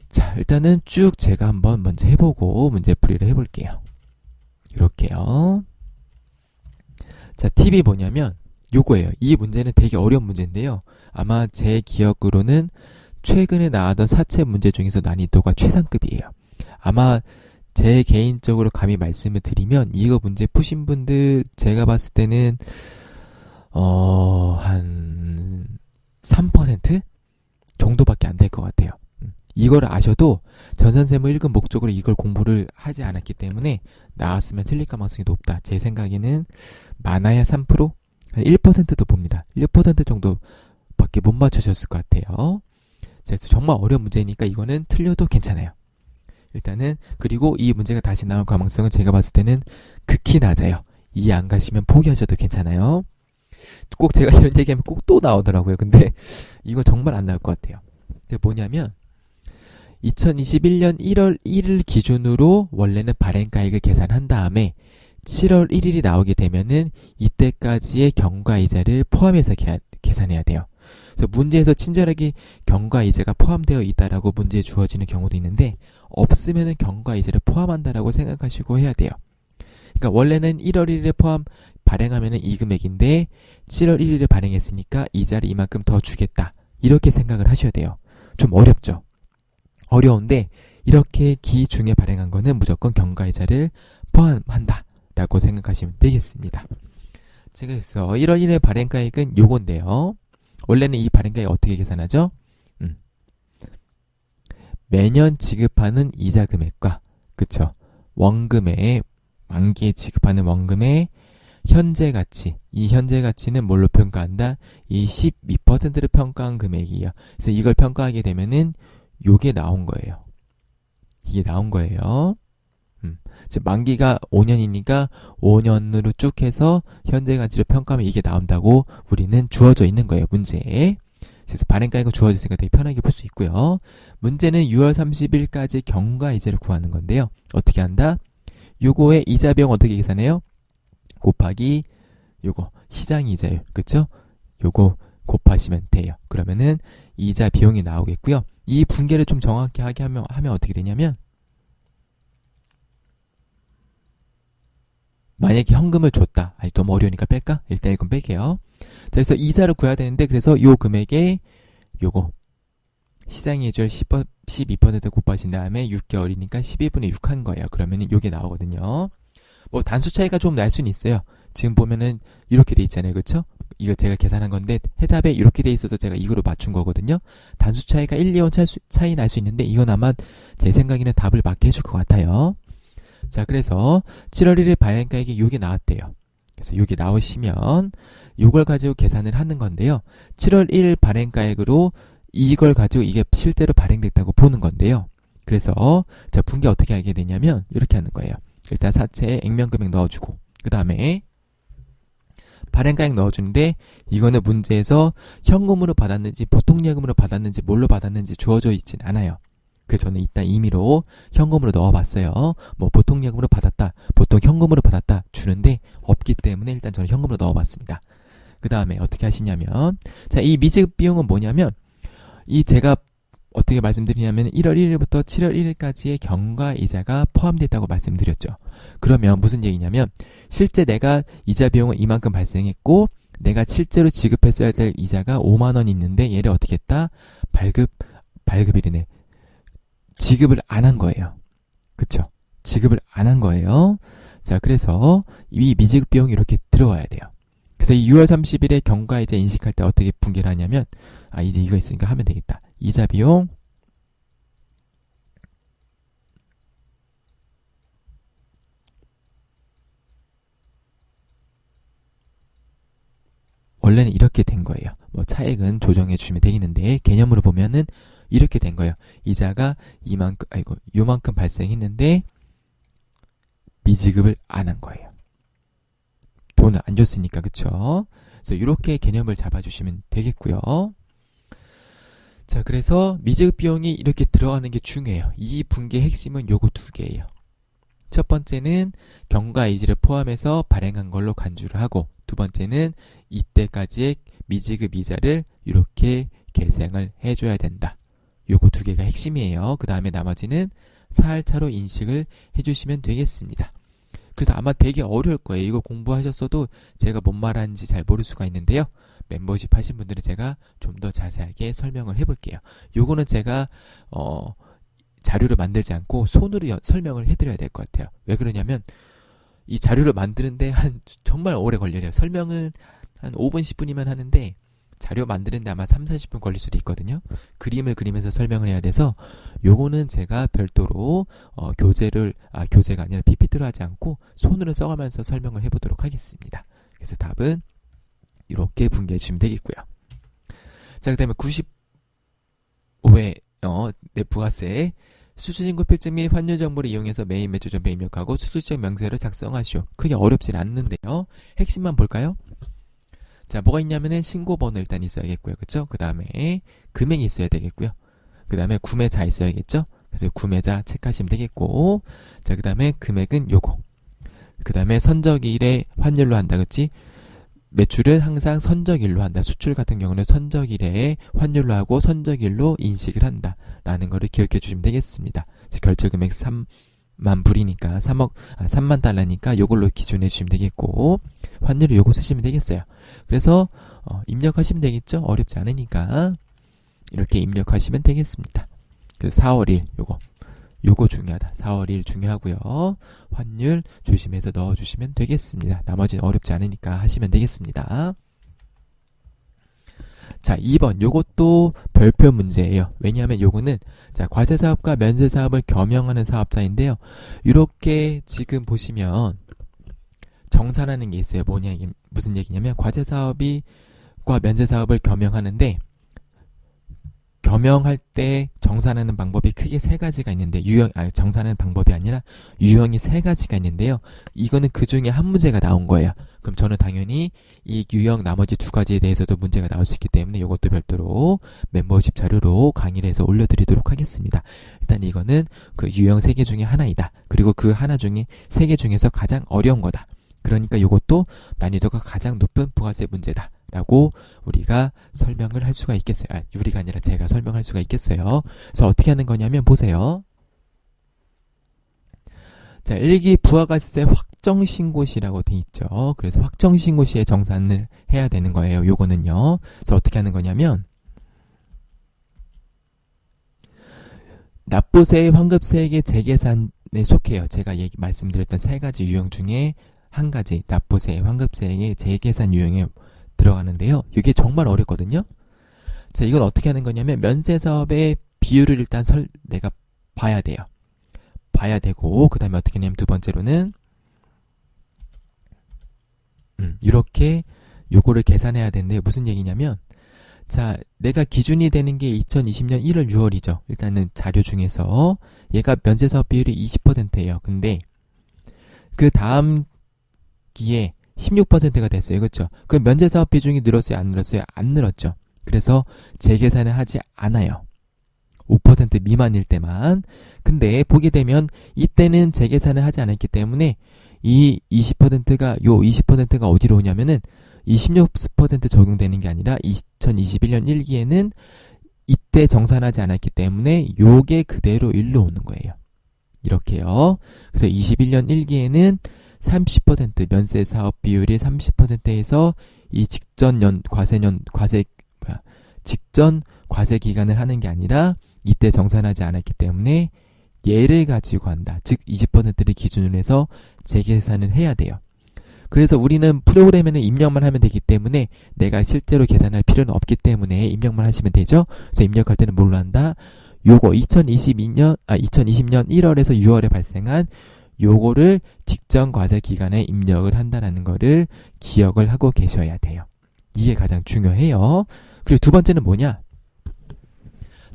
자, 일단은 쭉 제가 한번 먼저 해보고 문제풀이를 해볼게요. 이렇게요. 자, 팁이 뭐냐면 요거예요. 이 문제는 되게 어려운 문제인데요. 아마 제 기억으로는 최근에 나왔던 사채 문제 중에서 난이도가 최상급이에요. 아마 제 개인적으로 감히 말씀을 드리면 이거 문제 푸신 분들 제가 봤을 때는 한 3% 정도밖에 안 될 것 같아요. 이걸 아셔도 전 선생님을 읽은 목적으로 이걸 공부를 하지 않았기 때문에 나왔으면 틀릴 가능성이 높다. 제 생각에는 많아야 3%? 한 1%도 봅니다. 1% 정도밖에 못 맞추셨을 것 같아요. 그래서 정말 어려운 문제니까 이거는 틀려도 괜찮아요. 일단은 그리고 이 문제가 다시 나올 가능성은 제가 봤을 때는 극히 낮아요. 이해 안 가시면 포기하셔도 괜찮아요. 꼭 제가 이런 얘기하면 꼭 또 나오더라고요. 근데 이건 정말 안 나올 것 같아요. 그게 뭐냐면 2021년 1월 1일 기준으로 원래는 발행가액을 계산한 다음에 7월 1일이 나오게 되면은 이때까지의 경과이자를 포함해서 계산해야 돼요. 그래서 문제에서 친절하게 경과이자가 포함되어 있다라고 문제에 주어지는 경우도 있는데 없으면은 경과이자를 포함한다라고 생각하시고 해야 돼요. 그러니까 원래는 1월 1일에 발행하면은 이 금액인데 7월 1일에 발행했으니까 이자를 이만큼 더 주겠다. 이렇게 생각을 하셔야 돼요. 좀 어렵죠? 어려운데 이렇게 기중에 발행한 거는 무조건 경과이자를 포함한다 라고 생각하시면 되겠습니다. 제가 그래서 1월 1일 발행가액은 요건데요. 원래는 이 발행가액 어떻게 계산하죠? 매년 지급하는 이자 금액과 그쵸? 원금의 만기에 지급하는 원금의 현재 가치, 이 현재 가치는 뭘로 평가한다? 이 12%를 평가한 금액이에요. 그래서 이걸 평가하게 되면은 요게 나온 거예요. 이게 나온 거예요. 즉 만기가 5년이니까 5년으로 쭉 해서 현재 가치를 평가하면 이게 나온다고 우리는 주어져 있는 거예요. 문제에. 그래서 발행가액은 주어져 있으니까 되게 편하게 풀 수 있고요. 문제는 6월 30일까지 경과이자를 구하는 건데요. 어떻게 한다? 요거의 이자 비용 어떻게 계산해요? 곱하기 요거 시장이자율. 그쵸? 요거 곱하시면 돼요. 그러면은 이자 비용이 나오겠고요. 이 분계를 좀 정확히 하게 하면 어떻게 되냐면 만약에 현금을 줬다. 아니 너무 어려우니까 뺄까? 일단 이건 뺄게요. 자, 그래서 이자를 구해야 되는데 그래서 요 금액에 요거 시장이자율 12% 곱하신 다음에 6개월이니까 12분의 6 한 거예요. 그러면은 요게 나오거든요. 뭐 단수 차이가 좀 날 수는 있어요. 지금 보면은 이렇게 돼 있잖아요. 그쵸? 이거 제가 계산한 건데 해답에 이렇게 돼 있어서 제가 이거로 맞춘 거거든요. 단수 차이가 1, 2원 차이 날 수 있는데 이건 아마 제 생각에는 답을 맞게 해줄 것 같아요. 자, 그래서 7월 1일 발행가액이 요게 나왔대요. 그래서 요게 나오시면 요걸 가지고 계산을 하는 건데요. 7월 1일 발행가액으로 이걸 가지고 이게 실제로 발행됐다고 보는 건데요. 그래서 자, 분계 어떻게 하게 되냐면 이렇게 하는 거예요. 일단 사채에 액면금액 넣어주고 그 다음에 발행가액 넣어주는데 이거는 문제에서 현금으로 받았는지 보통예금으로 받았는지 뭘로 받았는지 주어져 있진 않아요. 그래서 저는 일단 임의로 현금으로 넣어봤어요. 뭐 보통예금으로 받았다, 보통 현금으로 받았다 주는데 없기 때문에 일단 저는 현금으로 넣어봤습니다. 그 다음에 어떻게 하시냐면 자, 이 미지급 비용은 뭐냐면 이 제가 어떻게 말씀드리냐면 1월 1일부터 7월 1일까지의 경과이자가 포함됐다고 말씀드렸죠. 그러면 무슨 얘기냐면 실제 내가 이자 비용은 이만큼 발생했고 내가 실제로 지급했어야 될 이자가 5만 원 있는데 얘를 어떻게 했다? 발급이네. 지급을 안 한 거예요. 그쵸? 지급을 안 한 거예요. 자, 그래서 이 미지급 비용이 이렇게 들어와야 돼요. 그래서 이 6월 30일에 경과이자 인식할 때 어떻게 분개를 하냐면 이제 이거 있으니까 하면 되겠다. 이자 비용 원래는 이렇게 된 거예요. 뭐 차액은 조정해 주시면 되겠는데 개념으로 보면은 이렇게 된 거예요. 이자가 요만큼 발생했는데 미지급을 안 한 거예요. 돈을 안 줬으니까. 그쵸? 그래서 이렇게 개념을 잡아주시면 되겠고요. 자, 그래서 미지급 비용이 이렇게 들어가는 게 중요해요. 이 분기의 핵심은 요거 두 개예요. 첫 번째는 경과이자를 포함해서 발행한 걸로 간주를 하고 두 번째는 이때까지의 미지급 이자를 이렇게 계산을 해줘야 된다. 요거 두 개가 핵심이에요. 그 다음에 나머지는 사할차로 인식을 해주시면 되겠습니다. 그래서 아마 되게 어려울 거예요. 이거 공부하셨어도 제가 뭔 말하는지 잘 모를 수가 있는데요. 멤버십 하신 분들은 제가 좀 더 자세하게 설명을 해볼게요. 요거는 제가 자료를 만들지 않고 손으로 설명을 해드려야 될 것 같아요. 왜 그러냐면 이 자료를 만드는데 정말 오래 걸려요. 설명은 한 5분, 10분이면 하는데 자료 만드는데 아마 3, 40분 걸릴 수도 있거든요. 그림을 그리면서 설명을 해야 돼서 요거는 제가 별도로 교재가 아니라 PPT로 하지 않고 손으로 써가면서 설명을 해보도록 하겠습니다. 그래서 답은 이렇게 분개해 주시면 되겠고요. 자, 그 다음에 95회 부가세 수주신고 필증 및 환율 정보를 이용해서 매일 매주 전배 입력하고 수주적 명세를 작성하시오. 크게 어렵진 않는데요. 핵심만 볼까요? 자, 뭐가 있냐면은 신고번호 일단 있어야겠고요. 그쵸? 그 다음에 금액이 있어야 되겠고요. 그 다음에 구매자 있어야겠죠? 그래서 구매자 체크하시면 되겠고, 자, 그 다음에 금액은 요거. 그 다음에 선적일에 환율로 한다. 그치? 매출은 항상 선적일로 한다. 수출 같은 경우는 선적일에 환율로 하고 선적일로 인식을 한다. 라는 거를 기억해 주시면 되겠습니다. 결제금액 3만 불이니까 3만 달러니까 요걸로 기준해 주시면 되겠고, 환율을 요거 쓰시면 되겠어요. 그래서 입력하시면 되겠죠? 어렵지 않으니까 이렇게 입력하시면 되겠습니다. 그래서 4월 1 요거 중요하다. 4월 1 중요하고요. 환율 조심해서 넣어주시면 되겠습니다. 나머지는 어렵지 않으니까 하시면 되겠습니다. 자, 2번 요것도 별표 문제예요. 왜냐하면 요거는 자, 과세사업과 면세사업을 겸용하는 사업자인데요. 이렇게 지금 보시면 정산하는 게 있어요. 무슨 얘기냐면 과세사업과 면세사업을 겸용하는데 겸용할 때 정산하는 방법이 크게 세 가지가 있는데 정산하는 방법이 아니라 유형이 세 가지가 있는데요. 이거는 그 중에 한 문제가 나온 거예요. 그럼 저는 당연히 이 유형 나머지 두 가지에 대해서도 문제가 나올 수 있기 때문에 이것도 별도로 멤버십 자료로 강의를 해서 올려드리도록 하겠습니다. 일단 이거는 그 유형 세 개 중에 하나이다. 그리고 그 하나 중에 세 개 중에서 가장 어려운 거다. 그러니까 이것도 난이도가 가장 높은 부가세 문제다. 라고 우리가 설명을 할 수가 있겠어요. 우리가 아니라 제가 설명할 수가 있겠어요. 그래서 어떻게 하는 거냐면 보세요. 자, 1기 부가가세 확정신고시라고 돼 있죠. 그래서 확정신고시에 정산을 해야 되는 거예요. 요거는요. 그래서 어떻게 하는 거냐면 납부세, 환급세액의 재계산에 속해요. 제가 말씀드렸던 세 가지 유형 중에 한 가지 납부세, 환급세액의 재계산 유형에 들어가는데요. 이게 정말 어렵거든요. 자, 이건 어떻게 하는 거냐면 면세사업의 비율을 일단 내가 봐야 돼요. 봐야 되고 그 다음에 어떻게 하냐면 두 번째로는 이렇게 요거를 계산해야 되는데 무슨 얘기냐면 자, 내가 기준이 되는 게 2020년 1월 6월이죠. 일단은 자료 중에서 얘가 면세사업 비율이 20%예요. 근데 그 다음 기에 16%가 됐어요. 그렇죠? 그 면세사업 비중이 늘었어요? 안 늘었어요? 안 늘었죠. 그래서 재계산을 하지 않아요. 5% 미만일 때만. 근데 보게 되면 이때는 재계산을 하지 않았기 때문에 이 20%가 어디로 오냐면은 이 16% 적용되는 게 아니라 2021년 1기에는 이때 정산하지 않았기 때문에 요게 그대로 일로 오는 거예요. 이렇게요. 그래서 21년 1기에는 30% 면세 사업 비율이 30%에서 이 직전 과세 기간을 하는 게 아니라 이때 정산하지 않았기 때문에 얘를 가지고 한다. 즉 20%를 기준으로 해서 재계산을 해야 돼요. 그래서 우리는 프로그램에는 입력만 하면 되기 때문에 내가 실제로 계산할 필요는 없기 때문에 입력만 하시면 되죠. 그래서 입력할 때는 뭘로 한다? 요거 2020년 1월에서 6월에 발생한 요거를 직전 과세 기간에 입력을 한다는 거를 기억을 하고 계셔야 돼요. 이게 가장 중요해요. 그리고 두 번째는 뭐냐?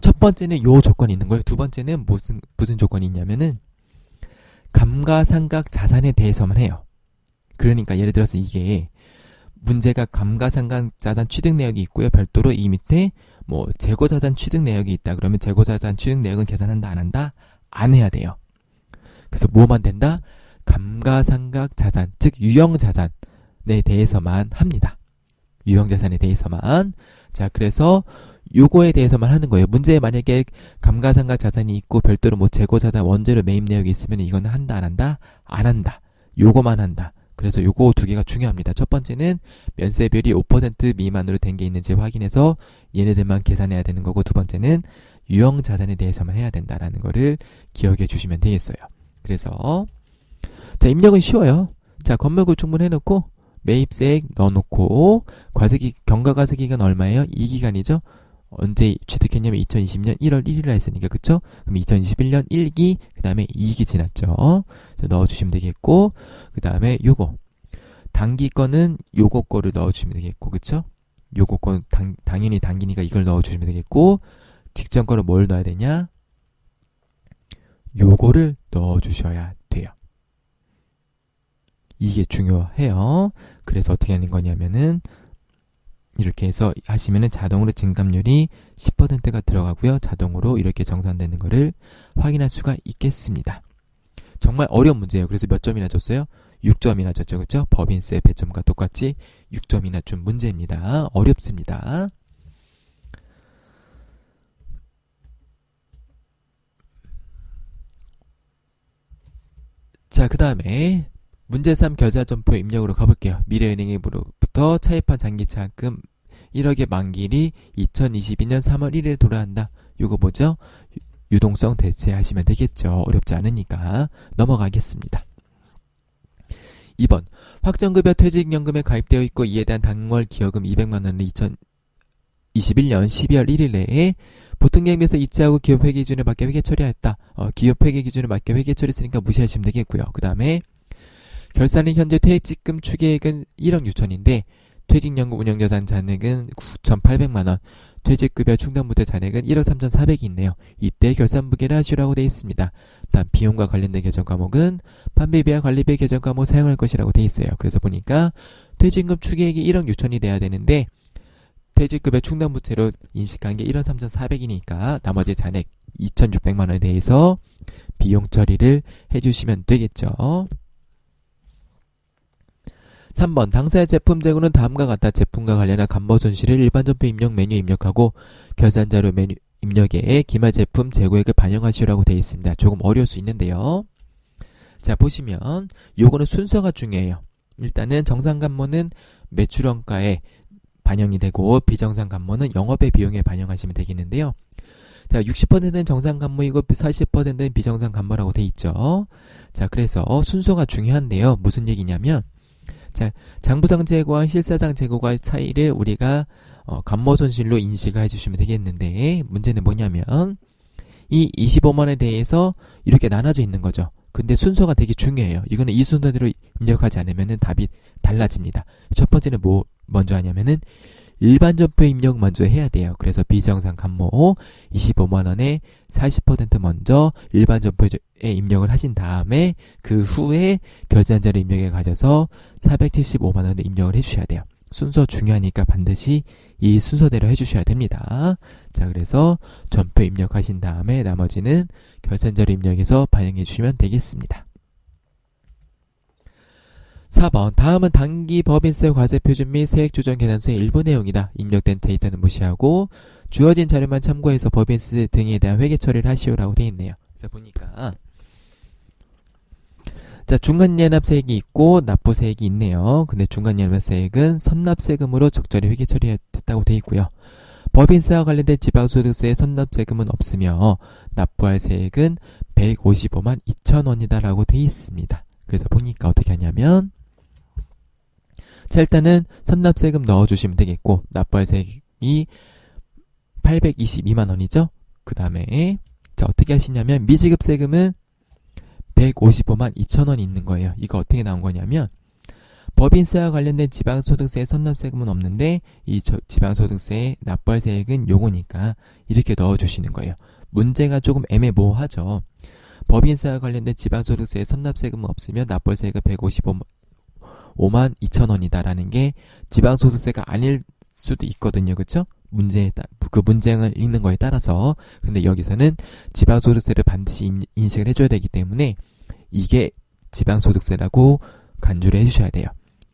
첫 번째는 요 조건이 있는 거예요. 두 번째는 무슨 조건이 있냐면은 감가상각 자산에 대해서만 해요. 그러니까 예를 들어서 이게 문제가 감가상각 자산 취득 내역이 있고요. 별도로 이 밑에 뭐 재고자산 취득 내역이 있다. 그러면 재고자산 취득 내역은 계산한다 안 한다? 안 해야 돼요. 그래서 뭐만 된다? 감가상각 자산, 즉 유형자산에 대해서만 합니다. 유형자산에 대해서만. 자, 그래서 요거에 대해서만 하는 거예요. 문제에 만약에 감가상각 자산이 있고 별도로 뭐 재고자산 원재료 매입 내역이 있으면 이거는 한다 안 한다? 안 한다. 요거만 한다. 그래서 요거 두 개가 중요합니다. 첫 번째는 면세율이 5% 미만으로 된 게 있는지 확인해서 얘네들만 계산해야 되는 거고, 두 번째는 유형 자산에 대해서만 해야 된다라는 거를 기억해 주시면 되겠어요. 그래서 자, 입력은 쉬워요. 자, 건물 구축물 해놓고 매입세액 넣어놓고 경과과세기간 얼마예요? 2기간이죠. 언제 취득했냐면 2020년 1월 1일에 했으니까, 그쵸? 그럼 2021년 1기, 그 다음에 2기 지났죠. 넣어주시면 되겠고, 그 다음에 요거 단기 거는 요거 거를 넣어주시면 되겠고, 그쵸? 요거 거는 당연히 단기니까 이걸 넣어주시면 되겠고, 직전 거는 뭘 넣어야 되냐? 요거를 넣어주셔야 돼요. 이게 중요해요. 그래서 어떻게 하는 거냐면은 이렇게 해서 하시면은 자동으로 증감률이 10%가 들어가고요. 자동으로 이렇게 정산되는 거를 확인할 수가 있겠습니다. 정말 어려운 문제예요. 그래서 몇 점이나 줬어요? 6점이나 줬죠. 그렇죠? 법인세 배점과 똑같이 6점이나 준 문제입니다. 어렵습니다. 자, 그 다음에 문제 3 결제점포 입력으로 가볼게요. 미래은행으로부터 차입한 장기차금 1억의 만기일이 2022년 3월 1일에 돌아간다. 이거 뭐죠? 유동성 대체하시면 되겠죠. 어렵지 않으니까 넘어가겠습니다. 2번 확정급여 퇴직연금에 가입되어 있고 이에 대한 당월 기여금 200만원을 2021년 12월 1일 내에 보통계획에서 이체하고 기업회계 기준에 맞게 회계 처리하였다. 기업회계 기준에 맞게 회계 처리했으니까 무시하시면 되겠고요. 그 다음에 결산은 현재 퇴직금 추계액은 1억 6천인데 퇴직연금 운영자산 잔액은 9,800만원, 퇴직급여 충당부터 잔액은 1억 3,400이 있네요. 이때 결산부계를 하시라고 되어 있습니다. 다음 비용과 관련된 개정 과목은 판매비와 관리비 개정 과목 사용할 것이라고 되어 있어요. 그래서 보니까 퇴직금 추계액이 1억 6천이 돼야 되는데 퇴직급여 충당부채로 인식한 게 1억 3,400이니까 나머지 잔액 2,600만원에 대해서 비용 처리를 해주시면 되겠죠. 3번 당사의 제품 재고는 다음과 같다. 제품과 관련한 감모 손실을 일반점포 입력 메뉴에 입력하고 결산자료 메뉴 입력에 기말 제품 재고액을 반영하시라고 되어 있습니다. 조금 어려울 수 있는데요. 자, 보시면 요거는 순서가 중요해요. 일단은 정상 감모는 매출원가에 반영이 되고 비정상 감모는 영업의 비용에 반영하시면 되겠는데요. 자, 60%는 정상 감모이고 40%는 비정상 감모라고 되어 있죠. 자, 그래서 순서가 중요한데요. 무슨 얘기냐면 자, 장부상 재고와 실사상 재고과의 차이를 우리가 감모 손실로 인식을 해주시면 되겠는데 문제는 뭐냐면 이 25만원에 대해서 이렇게 나눠져 있는 거죠. 근데 순서가 되게 중요해요. 이거는 이 순서대로 입력하지 않으면 답이 달라집니다. 첫 번째는 뭐 먼저 하냐면은 일반 점포 입력 먼저 해야 돼요. 그래서 비정상 감모 25만원에 40% 먼저 일반 점포에 입력을 하신 다음에 그 후에 결산자료 입력에 가셔서 475만원을 입력을 해주셔야 돼요. 순서 중요하니까 반드시 이 순서대로 해주셔야 됩니다. 자, 그래서 점포 입력하신 다음에 나머지는 결산자료 입력해서 반영해 주시면 되겠습니다. 4번 다음은 단기 법인세 과세 표준 및 세액 조정 계산서의 일부 내용이다. 입력된 데이터는 무시하고 주어진 자료만 참고해서 법인세 등에 대한 회계 처리를 하시오라고 되어 있네요. 그래서 보니까 자, 중간연합세액이 있고 납부세액이 있네요. 근데 중간연합세액은 선납세금으로 적절히 회계 처리했다고 되어 있고요. 법인세와 관련된 지방소득세의 선납세금은 없으며 납부할 세액은 155만 2천원이다 라고 되어 있습니다. 그래서 보니까 어떻게 하냐면 자, 일단은 선납세금 넣어주시면 되겠고 납부할 세액이 822만원이죠. 그 다음에 자, 어떻게 하시냐면 미지급세금은 155만 2천원이 있는 거예요. 이거 어떻게 나온 거냐면 법인세와 관련된 지방소득세의 선납세금은 없는데 이 지방소득세의 납부할 세액은 요거니까 이렇게 넣어주시는 거예요. 문제가 조금 애매모호하죠. 법인세와 관련된 지방소득세의 선납세금은 없으면 납부할 세액은 155만 2천원이다라는 게 지방소득세가 아닐 수도 있거든요. 그쵸? 그 문제를 읽는 거에 따라서. 근데 여기서는 지방소득세를 반드시 인식을 해줘야 되기 때문에 이게 지방소득세라고 간주를 해주셔야 돼요.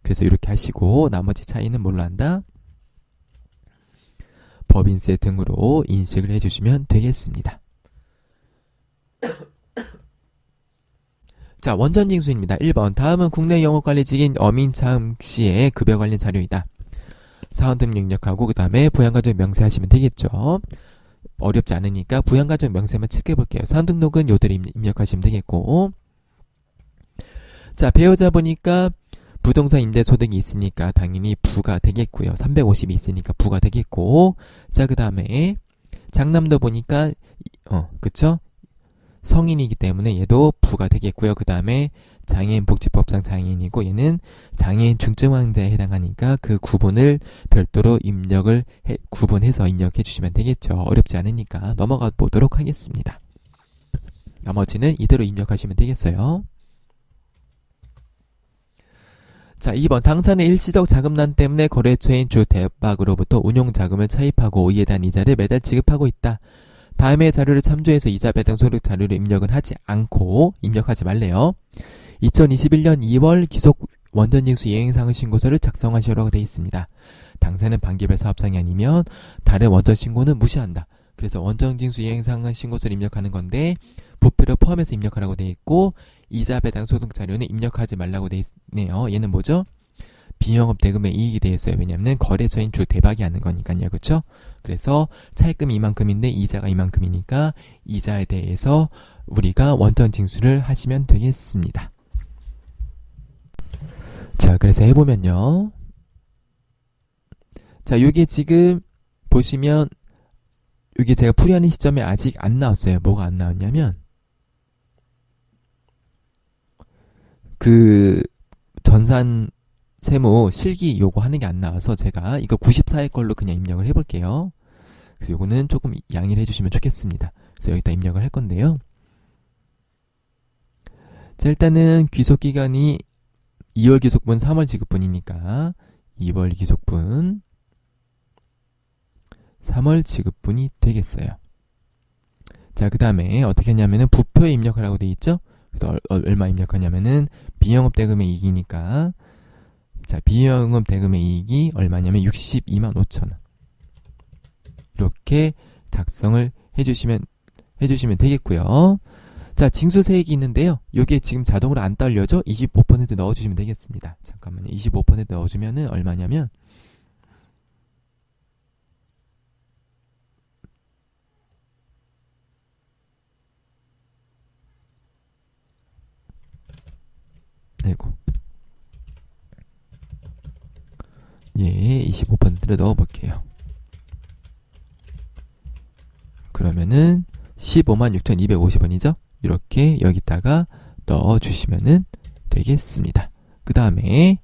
그래서 이렇게 하시고 나머지 차이는 뭘로 한다? 법인세 등으로 인식을 해주시면 되겠습니다. 자, 원전징수입니다. 1번. 다음은 국내 영업관리직인 어민창 씨의 급여 관련 자료이다. 사원 등록 입력하고 그 다음에 부양가족 명세하시면 되겠죠. 어렵지 않으니까 부양가족 명세만 체크해 볼게요. 사원 등록은 요대로 입력하시면 되겠고, 자, 배우자 보니까 부동산 임대 소득이 있으니까 당연히 부가 되겠고요. 350이 있으니까 부가 되겠고, 자, 그 다음에 장남도 보니까 그쵸? 성인이기 때문에 얘도 부가 되겠고요. 그 다음에 장애인 복지법상 장애인이고 얘는 장애인 중증 환자에 해당하니까 그 구분을 별도로 구분해서 입력해 주시면 되겠죠. 어렵지 않으니까 넘어가 보도록 하겠습니다. 나머지는 이대로 입력하시면 되겠어요. 자, 2번. 당사는 일시적 자금난 때문에 거래처인 주 대박으로부터 운용자금을 차입하고 이에 대한 이자를 매달 지급하고 있다. 다음의 자료를 참조해서 이자 배당 소득 자료를 입력은 하지 않고 입력하지 말래요. 2021년 2월 기속 원전징수 이행상의 신고서를 작성하시라고 되어 있습니다. 당사는 반기별 사업장이 아니면 다른 원전 신고는 무시한다. 그래서 원전징수 이행상의 신고서를 입력하는 건데 부표를 포함해서 입력하라고 되어 있고 이자 배당 소득 자료는 입력하지 말라고 되어 있네요. 얘는 뭐죠? 비영업 대금의 이익이 되어 있어요. 왜냐하면 거래처인 주 대박이 하는 거니까요. 그렇죠? 그래서 차입금이 이만큼인데 이자가 이만큼이니까 이자에 대해서 우리가 원전 징수를 하시면 되겠습니다. 자, 그래서 해보면요. 자, 요게 지금 보시면 요게 제가 풀이하는 시점에 아직 안 나왔어요. 뭐가 안 나왔냐면 그 전산 세무 실기 요거 하는 게 안 나와서 제가 이거 94회 걸로 그냥 입력을 해볼게요. 그래서 요거는 조금 양해를 해주시면 좋겠습니다. 그래서 여기다 입력을 할 건데요. 자, 일단은 귀속기간이 2월 귀속분, 3월 지급분이니까 2월 귀속분, 3월 지급분이 되겠어요. 자, 그 다음에 어떻게 하냐면은 부표에 입력하라고 돼 있죠? 그래서 얼마 입력하냐면은 비영업 대금의 이익이니까 자, 비영업 대금의 이익이 얼마냐면 62만 5천 원. 이렇게 작성을 해주시면 되겠고요. 자, 징수세액이 있는데요. 요게 지금 자동으로 안 딸려죠? 25% 넣어주시면 되겠습니다. 잠깐만요. 25% 넣어주면은 얼마냐면 아이고. 예, 25%를 넣어볼게요. 그러면은 156,250원이죠? 이렇게 여기다가 넣어주시면은 되겠습니다. 그 다음에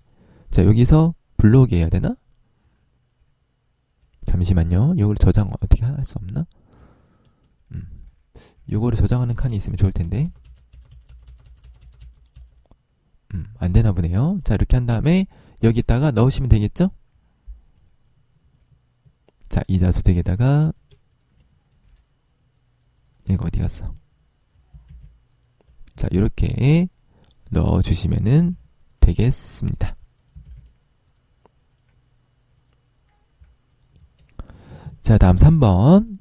자, 여기서 블록 해야 되나? 잠시만요. 이걸 저장 어떻게 할 수 없나? 요거를 저장하는 칸이 있으면 좋을 텐데. 안 되나 보네요. 자, 이렇게 한 다음에 여기다가 넣으시면 되겠죠? 자, 이자 소득에다가 이거 어디 갔어? 자, 이렇게 넣어주시면은 되겠습니다. 자, 다음 3번.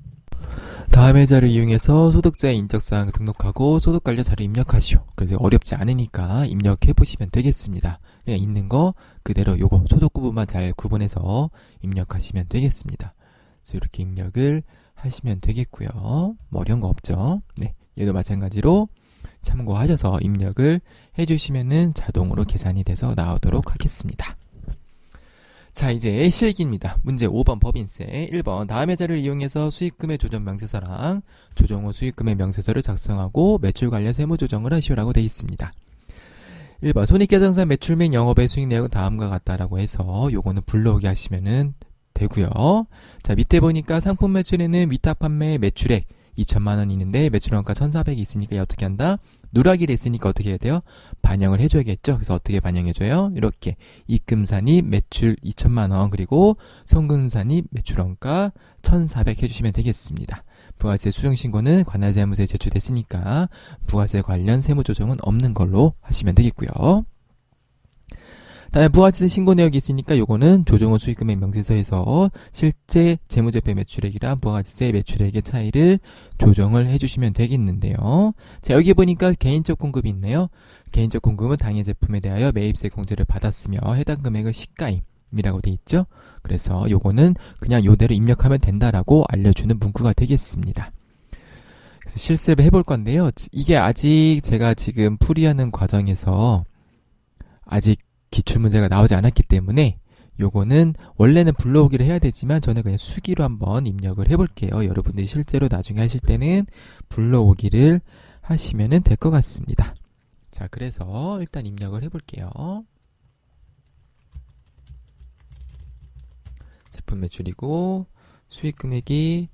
다음의 자료를 이용해서 소득자의 인적사항을 등록하고 소득 관련 자료 입력하시오. 그래서 어렵지 않으니까 입력해 보시면 되겠습니다. 그냥 있는 거 그대로 요거 소득 구분만 잘 구분해서 입력하시면 되겠습니다. 그래서 이렇게 입력을 하시면 되겠고요. 뭐 어려운 거 없죠. 네, 얘도 마찬가지로 참고하셔서 입력을 해주시면은 자동으로 계산이 돼서 나오도록 하겠습니다. 자, 이제 실기입니다. 문제 5번 법인세. 1번 다음의 자료를 이용해서 수익금의 조정 명세서랑 조정 후 수익금의 명세서를 작성하고 매출 관련 세무 조정을 하시오라고 되어 있습니다. 1번 손익계산서 매출 및 영업의 수익 내역은 다음과 같다라고 해서 요거는 불러오게 하시면은 되고요. 자, 밑에 보니까 상품 매출에는 위탁 판매 매출액 2천만 원이 있는데 매출원가 1,400이 있으니까 어떻게 한다? 누락이 됐으니까 어떻게 해야 돼요? 반영을 해줘야겠죠. 그래서 어떻게 반영해줘요? 이렇게 입금산입 매출 2천만 원 그리고 송금산입 매출원가 1,400 해주시면 되겠습니다. 부가세 수정신고는 관할세무서에 제출됐으니까 부가세 관련 세무조정은 없는 걸로 하시면 되겠고요. 다음에 부가세 신고 내역이 있으니까 요거는 조정후 수익금액 명세서에서 실제 재무제표 매출액이랑 부가세 매출액의 차이를 조정을 해주시면 되겠는데요. 자, 여기 보니까 개인적 공급이 있네요. 개인적 공급은 당해 제품에 대하여 매입세 공제를 받았으며 해당 금액은 시가임이라고 돼 있죠. 그래서 요거는 그냥 요대로 입력하면 된다라고 알려주는 문구가 되겠습니다. 그래서 실습을 해볼 건데요. 이게 아직 제가 지금 풀이하는 과정에서 아직 기출문제가 나오지 않았기 때문에 요거는 원래는 불러오기를 해야 되지만 저는 그냥 수기로 한번 입력을 해볼게요. 여러분들이 실제로 나중에 하실 때는 불러오기를 하시면 될 것 같습니다. 자, 그래서 일단 입력을 해볼게요. 제품 매출이고 수익금액이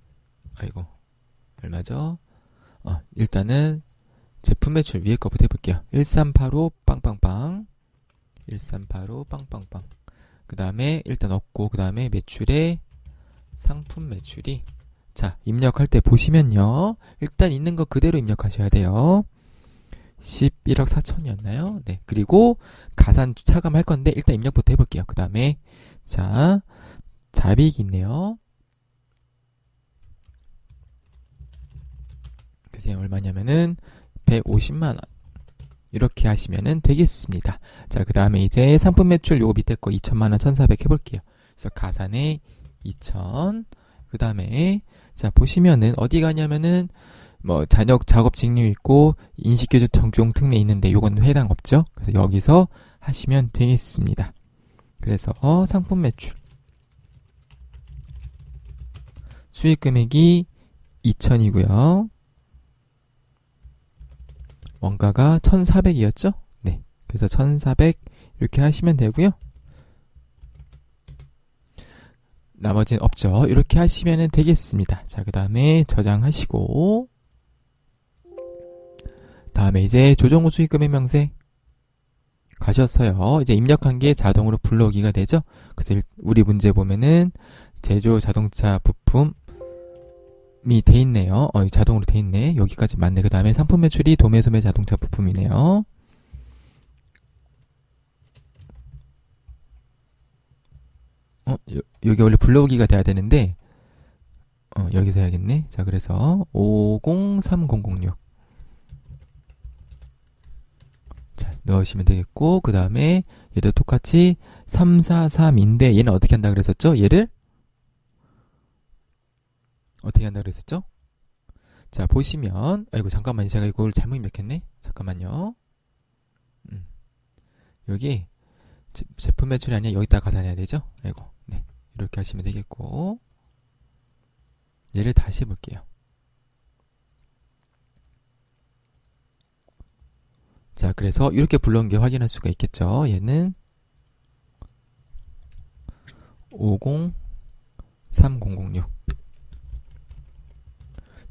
얼마죠? 일단은 제품 매출 위에 거부터 해볼게요. 1385 빵빵빵 1385 빵빵빵. 그 다음에 일단 없고 그 다음에 매출에 상품 매출이, 자, 입력할 때 보시면요, 일단 있는 거 그대로 입력하셔야 돼요. 11억 4천이었나요? 네. 그리고 가산 차감할 건데 일단 입력부터 해볼게요. 그 다음에 자, 자비익이 있네요. 그게 얼마냐면은 150만원 이렇게 하시면은 되겠습니다. 자, 그 다음에 이제 상품 매출 요거 밑에 거 2천만원 1,400 해볼게요. 그래서 가산에 2천. 그 다음에 자, 보시면은 어디 가냐면은 뭐 잔역 작업 직류 있고 인식규제 적용 특례 있는데 요건 해당 없죠. 그래서 여기서 하시면 되겠습니다. 그래서 상품 매출 수익 금액이 2천이고요. 원가가 1,400이었죠? 네. 그래서 1,400 이렇게 하시면 되고요. 나머지는 없죠. 이렇게 하시면 되겠습니다. 자, 그 다음에 저장하시고 다음에 이제 조정후 수익금액 명세 가셨어요. 이제 입력한 게 자동으로 불러오기가 되죠. 그래서 우리 문제 보면은 제조 자동차 부품 이 돼 있네요. 자동으로 돼 있네. 여기까지 맞네. 그 다음에 상품 매출이 도매 소매 자동차 부품이네요. 여기 원래 불러오기가 돼야 되는데 여기서 해야겠네. 자, 그래서 503006 자, 넣으시면 되겠고, 그 다음에 얘도 똑같이 343인데 얘는 어떻게 한다 그랬었죠? 얘를 어떻게 한다 그랬었죠? 자, 보시면 잠깐만요. 제가 이걸 잘못 입력했네. 잠깐만요. 여기 제품 매출이 아니라 여기다 가산해야 되죠? 네. 이렇게 하시면 되겠고, 얘를 다시 해볼게요. 자, 그래서 이렇게 불러온 게 확인할 수가 있겠죠. 얘는 503006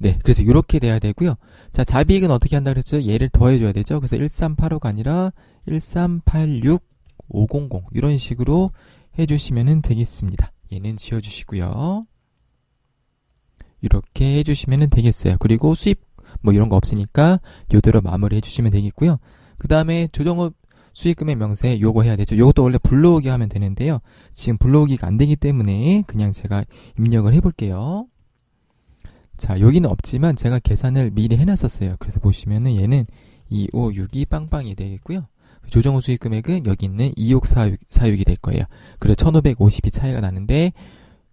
네, 그래서 이렇게 돼야 되고요. 자, 자비익은 어떻게 한다 그랬죠? 얘를 더해줘야 되죠. 그래서 1385가 아니라 1386500 이런 식으로 해주시면 되겠습니다. 얘는 지워주시고요. 이렇게 해주시면 되겠어요. 그리고 수입 뭐 이런 거 없으니까 요대로 마무리 해주시면 되겠고요. 그 다음에 조정후 수익금액 명세 요거 해야 되죠. 요것도 원래 불러오기 하면 되는데요. 지금 불러오기가 안 되기 때문에 그냥 제가 입력을 해볼게요. 자, 여기는 없지만 제가 계산을 미리 해놨었어요. 그래서 보시면은 얘는 2562 빵빵이 되겠고요. 조정후 수익 금액은 여기 있는 2646이 될 거예요. 그래서 1550이 차이가 나는데,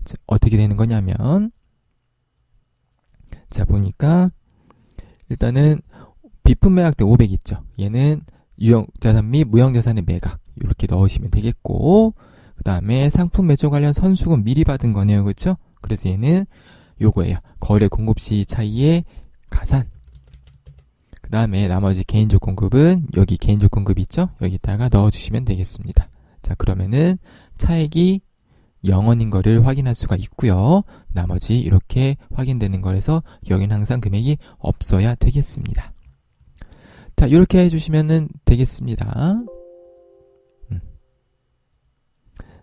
자, 어떻게 되는 거냐면, 자, 보니까 일단은 비품 매각대 500 있죠. 얘는 유형자산 및 무형자산의 매각 이렇게 넣으시면 되겠고, 그 다음에 상품 매출 관련 선수금 미리 받은 거네요. 그렇죠? 그래서 얘는 요거예요. 거래 공급 시 차이의 가산. 그 다음에 나머지 개인적 공급은 여기 개인적 공급 있죠? 여기다가 넣어주시면 되겠습니다. 자, 그러면은 차액이 0원인 거를 확인할 수가 있고요. 나머지 이렇게 확인되는 거라서 여기는 항상 금액이 없어야 되겠습니다. 자, 이렇게 해주시면 되겠습니다.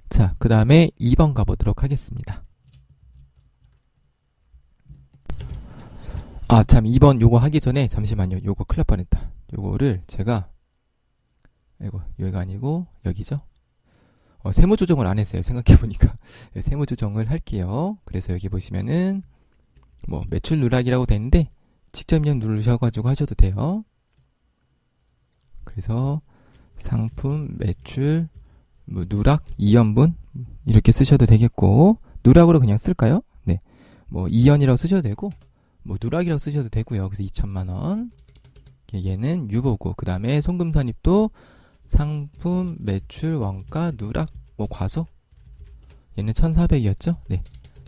자, 그 다음에 2번 가보도록 하겠습니다. 아, 참, 2번 요거 하기 전에 잠시만요. 요거 큰일 날 뻔했다. 요거를 제가 여기가 아니고 여기죠? 세무 조정을 안 했어요. 생각해보니까. 네, 세무 조정을 할게요. 그래서 여기 보시면은, 매출 누락이라고 되는데, 직접 그냥 누르셔가지고 하셔도 돼요. 그래서, 상품, 매출, 누락, 2연분, 이렇게 쓰셔도 되겠고, 누락으로 그냥 쓸까요? 네. 2연이라고 쓰셔도 되고, 누락이라고 쓰셔도 되고요. 그래서 2천만원. 얘는 유보고, 그 다음에 송금산입도 상품, 매출, 원가, 누락, 과소. 얘는 1,400이었죠? 네.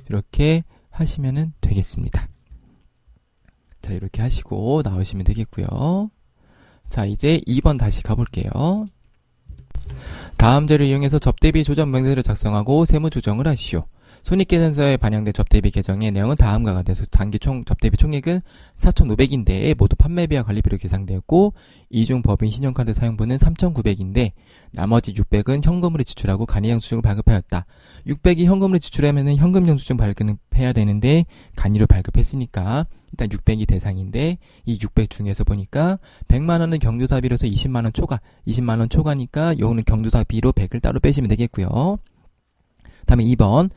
이렇게 하시면 되겠습니다. 자, 이렇게 하시고 나오시면 되겠고요. 자, 이제 2번 다시 가볼게요. 다음 재를 이용해서 접대비 조정 명세서를 작성하고 세무 조정을 하시오. 손익계산서에 반영된 접대비 계정의 내용은 다음과 같아서 단기 접대비 총액은 4,500인데 모두 판매비와 관리비로 계상되었고, 이중 법인 신용카드 사용분은 3,900인데 나머지 600은 현금으로 지출하고 간이영수증을 발급하였다. 600이 현금으로 지출하면 현금 영수증 발급해야 되는데 간이로 발급했으니까 일단 600이 대상인데, 이 600 중에서 보니까 100만원은 경조사비로서 20만원 초과, 20만원 초과니까 요거는 경조사비로 100을 따로 빼시면 되겠고요. 다음에 2번,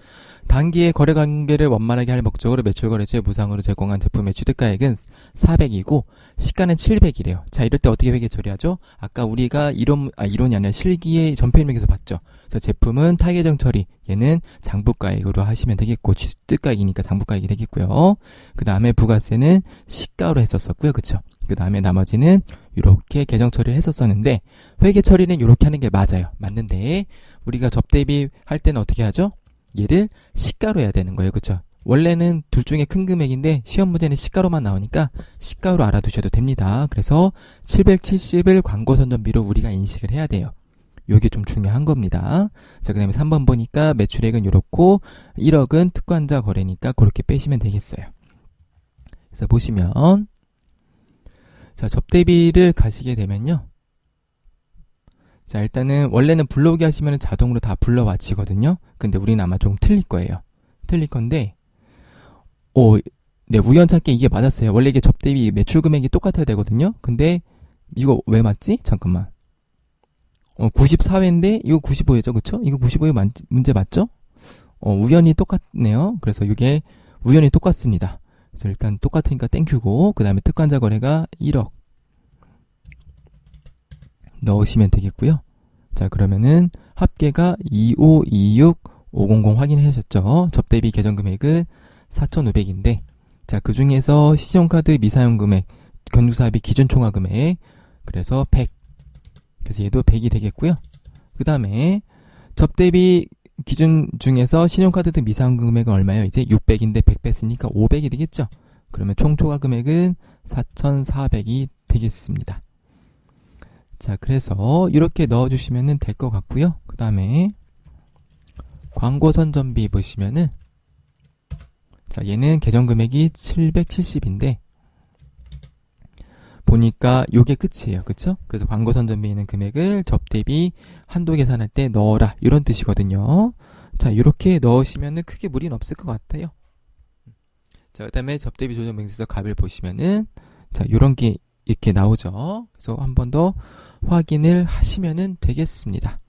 단기의 거래관계를 원만하게 할 목적으로 매출거래처에 무상으로 제공한 제품의 취득가액은 400이고 시가는 700이래요. 자, 이럴 때 어떻게 회계 처리하죠? 아까 우리가 이론이 아니라 실기의 전표일명에서 봤죠. 그래서 제품은 타계정 처리, 얘는 장부가액으로 하시면 되겠고, 취득가액이니까 장부가액이 되겠고요. 그 다음에 부가세는 시가로 했었었고요. 그쵸? 그 다음에 나머지는 이렇게 계정 처리를 했었었는데, 회계 처리는 이렇게 하는 게 맞아요. 맞는데 우리가 접대비 할 때는 어떻게 하죠? 얘를 시가로 해야 되는 거예요. 그쵸? 원래는 둘 중에 큰 금액인데 시험 문제는 시가로만 나오니까 시가로 알아두셔도 됩니다. 그래서 770을 광고 선전비로 우리가 인식을 해야 돼요. 요게 좀 중요한 겁니다. 자, 그 다음에 3번 보니까 매출액은 요렇고 1억은 특관자 거래니까 그렇게 빼시면 되겠어요. 그래서 보시면, 자, 접대비를 가시게 되면요. 자, 일단은 원래는 불러오게 하시면 자동으로 다 불러와치거든요. 근데 우리는 아마 좀 틀릴 거예요. 틀릴 건데, 네, 우연찮게 이게 맞았어요. 원래 이게 접대비 매출 금액이 똑같아야 되거든요. 근데 이거 왜 맞지? 잠깐만. 94회인데 이거 95회죠, 그쵸? 이거 95회 문제 맞죠? 우연히 똑같네요. 그래서 이게 우연히 똑같습니다. 그래서 일단 똑같으니까 땡큐고, 그 다음에 특관자 거래가 1억 넣으시면 되겠고요. 자, 그러면은 합계가 2526500 확인해 하셨죠? 접대비 계정 금액은 4,500인데, 자, 그 중에서 신용카드 미사용 금액, 경조사비 기준 총화 금액, 그래서 100. 그래서 얘도 100이 되겠고요. 그 다음에 접대비 기준 중에서 신용카드 등 미사용 금액은 얼마예요? 이제 600인데 100 뺐으니까 500이 되겠죠? 그러면 총 초과 금액은 4,400이 되겠습니다. 자, 그래서 이렇게 넣어주시면 될 것 같고요. 그 다음에 광고 선전비 보시면은, 자, 얘는 계정 금액이 770인데 보니까 요게 끝이에요. 그쵸? 그래서 광고 선전비 있는 금액을 접대비 한도 계산할 때 넣어라, 이런 뜻이거든요. 자, 이렇게 넣으시면은 크게 무리는 없을 것 같아요. 자, 그 다음에 접대비 조정 명세서 값을 보시면은, 자, 요런 게 이렇게 나오죠. 그래서 한 번 더 확인을 하시면 되겠습니다.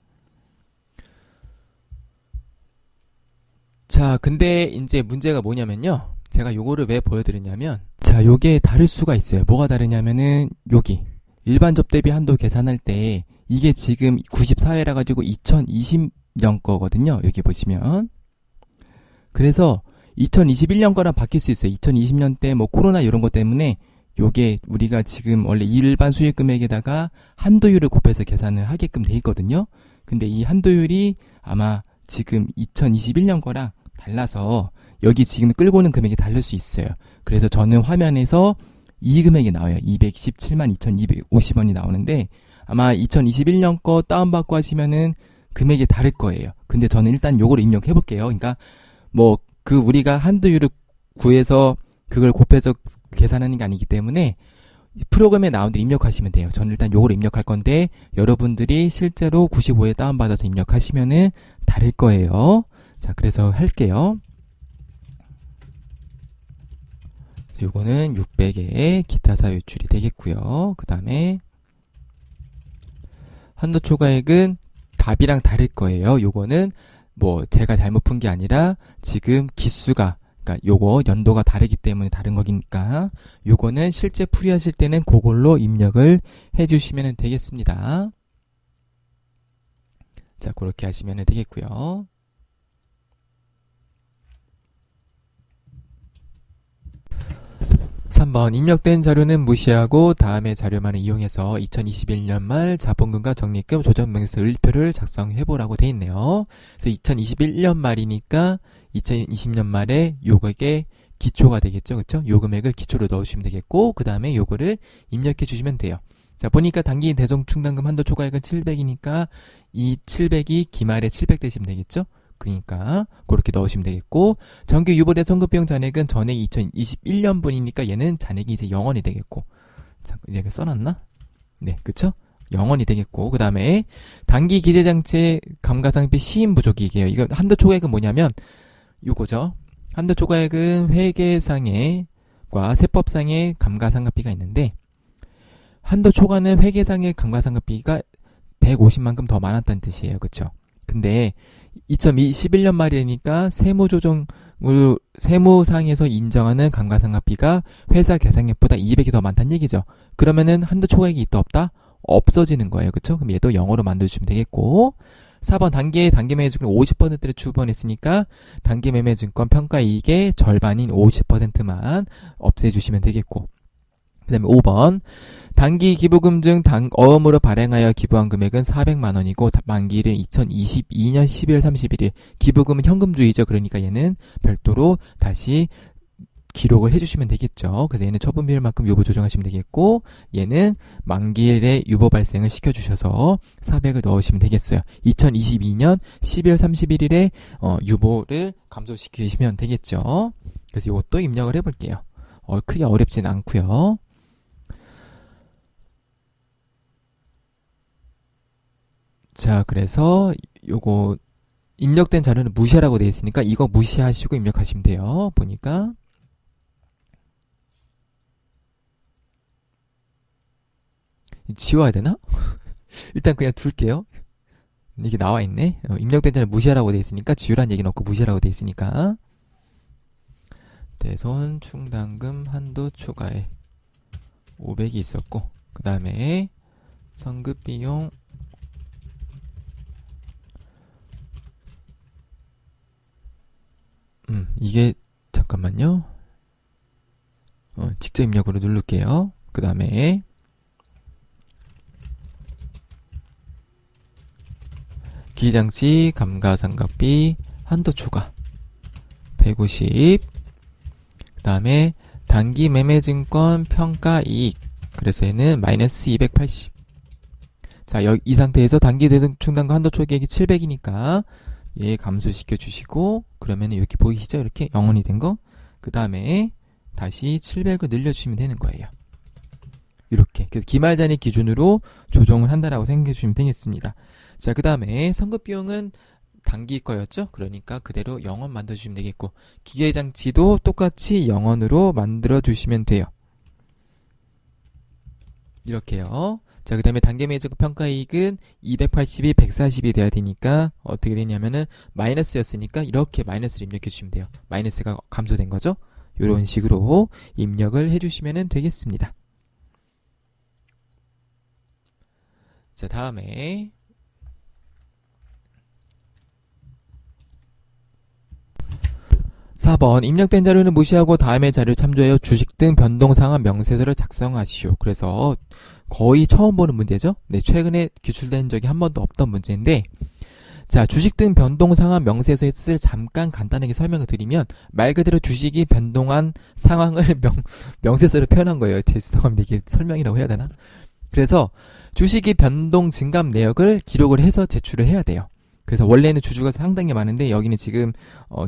자, 근데 이제 문제가 뭐냐면요. 제가 요거를 왜 보여드리냐면, 자, 요게 다를 수가 있어요. 뭐가 다르냐면은, 여기 일반 접대비 한도 계산할 때 이게 지금 94회라 가지고 2020년 거거든요. 여기 보시면. 그래서 2021년 거랑 바뀔 수 있어요. 2020년 때 코로나 이런 것 때문에 요게 우리가 지금 원래 일반 수익 금액에다가 한도율을 곱해서 계산을 하게끔 돼 있거든요. 근데 이 한도율이 아마 지금 2021년 거랑 달라서 여기 지금 끌고 오는 금액이 다를 수 있어요. 그래서 저는 화면에서 이 금액이 나와요. 217만 2,250원이 나오는데 아마 2021년 거 다운받고 하시면은 금액이 다를 거예요. 근데 저는 일단 요거를 입력해 볼게요. 그러니까 우리가 한도율을 구해서 그걸 곱해서 계산하는 게 아니기 때문에 프로그램에 나온 대로 입력하시면 돼요. 저는 일단 요거를 입력할 건데 여러분들이 실제로 95에 다운받아서 입력하시면은 다를 거예요. 자, 그래서 할게요. 요거는 600에 기타 사유출이 되겠고요. 그 다음에 한도 초과액은 답이랑 다를 거예요. 요거는 뭐 제가 잘못 푼 게 아니라 지금 기수가 그러니까 요거 연도가 다르기 때문에 다른 거니까 요거는 실제 풀이하실 때는 그걸로 입력을 해주시면 되겠습니다. 자, 그렇게 하시면 되겠고요. (3번) 입력된 자료는 무시하고 다음의 자료만을 이용해서 2021년 말 자본금과 적립금 조정명세 을표를 작성해보라고 돼 있네요. 그래서 2021년 말이니까 2020년 말에 요거게 기초가 되겠죠. 그쵸? 요 금액을 기초로 넣으시면 되겠고 그 다음에 요거를 입력해 주시면 돼요. 자, 보니까 단기 대성충당금 한도 초과액은 700이니까 이 700이 기말에 700 대시면 되겠죠? 그러니까 그렇게 넣으시면 되겠고 정규 유보된 선급비용 잔액은 전액이 2021년분이니까 얘는 잔액이 이제 0원이 되겠고 자, 얘가 써놨나? 네, 그쵸? 0원이 되겠고 그 다음에 단기 기대장치 감가상각비 시임 부족이게요. 이거 한도 초과액은 뭐냐면 요거죠. 한도 초과액은 회계상의과 세법상의 감가상각비가 있는데 한도 초과는 회계상의 감가상각비가 150만큼 더 많았다는 뜻이에요. 그쵸? 근데 2021년 말이니까 세무상에서 인정하는 감가상각비가 회사 계산액보다 200이 더 많다는 얘기죠. 그러면은 한도 초과액이 있다 없다? 없어지는 거예요. 그쵸? 그럼 얘도 0으로 만들어주시면 되겠고 4번 단기 매매증권 50%를 추분했으니까 단기 매매증권 평가이익의 절반인 50%만 없애주시면 되겠고 그 다음에 5번 단기 기부금 중 어음으로 발행하여 기부한 금액은 400만원이고 만기일은 2022년 12월 31일 기부금은 현금주의죠. 그러니까 얘는 별도로 다시 기록을 해주시면 되겠죠. 그래서 얘는 처분 비율만큼 유보 조정하시면 되겠고 얘는 만기일에 유보 발생을 시켜주셔서 400을 넣으시면 되겠어요. 2022년 12월 31일에 유보를 감소시키시면 되겠죠. 그래서 이것도 입력을 해볼게요. 크게 어렵진 않고요. 자, 그래서 요거 입력된 자료는 무시하라고 되어 있으니까 이거 무시하시고 입력하시면 돼요. 보니까 지워야 되나? 일단 그냥 둘게요. 이게 나와 있네. 입력된 자료 무시하라고 되어 있으니까 지우라는 얘기는 없고 무시하라고 되어 있으니까 대손 충당금 한도 초과액 500이 있었고 그 다음에 선급비용 이게 잠깐만요. 직접 입력으로 누를게요. 그 다음에 기장치 감가상각비 한도 초과 150 그 다음에 단기 매매증권 평가이익 그래서 얘는 마이너스 280 자, 이 상태에서 단기 대성충당금 한도 초과액이 700이니까 얘 감소시켜 주시고 그러면 이렇게 보이시죠? 이렇게 0원이 된 거. 그 다음에 다시 700을 늘려주시면 되는 거예요. 이렇게. 그래서 기말잔액 기준으로 조정을 한다라고 생각해 주시면 되겠습니다. 자, 그 다음에 선급비용은 단기 거였죠? 그러니까 그대로 0원 만들어주시면 되겠고 기계장치도 똑같이 0원으로 만들어주시면 돼요. 이렇게요. 자, 그 다음에 단기 매매증권 평가이익은 280이 140이 돼야 되니까 어떻게 되냐면은 마이너스였으니까 이렇게 마이너스를 입력해 주시면 돼요. 마이너스가 감소된 거죠. 이런 식으로 입력을 해주시면 되겠습니다. 자, 다음에 4번 입력된 자료는 무시하고 다음의 자료를 참조하여 주식 등 변동상환 명세서를 작성하시오. 그래서 거의 처음 보는 문제죠. 네, 최근에 기출된 적이 한 번도 없던 문제인데 자, 주식 등 변동상환 명세서의 뜻을 잠깐 간단하게 설명을 드리면 말 그대로 주식이 변동한 상황을 명세서로 표현한 거예요. 죄송합니다. 이게 설명이라고 해야 되나? 그래서 주식이 변동 증감 내역을 기록을 해서 제출을 해야 돼요. 그래서 원래는 주주가 상당히 많은데 여기는 지금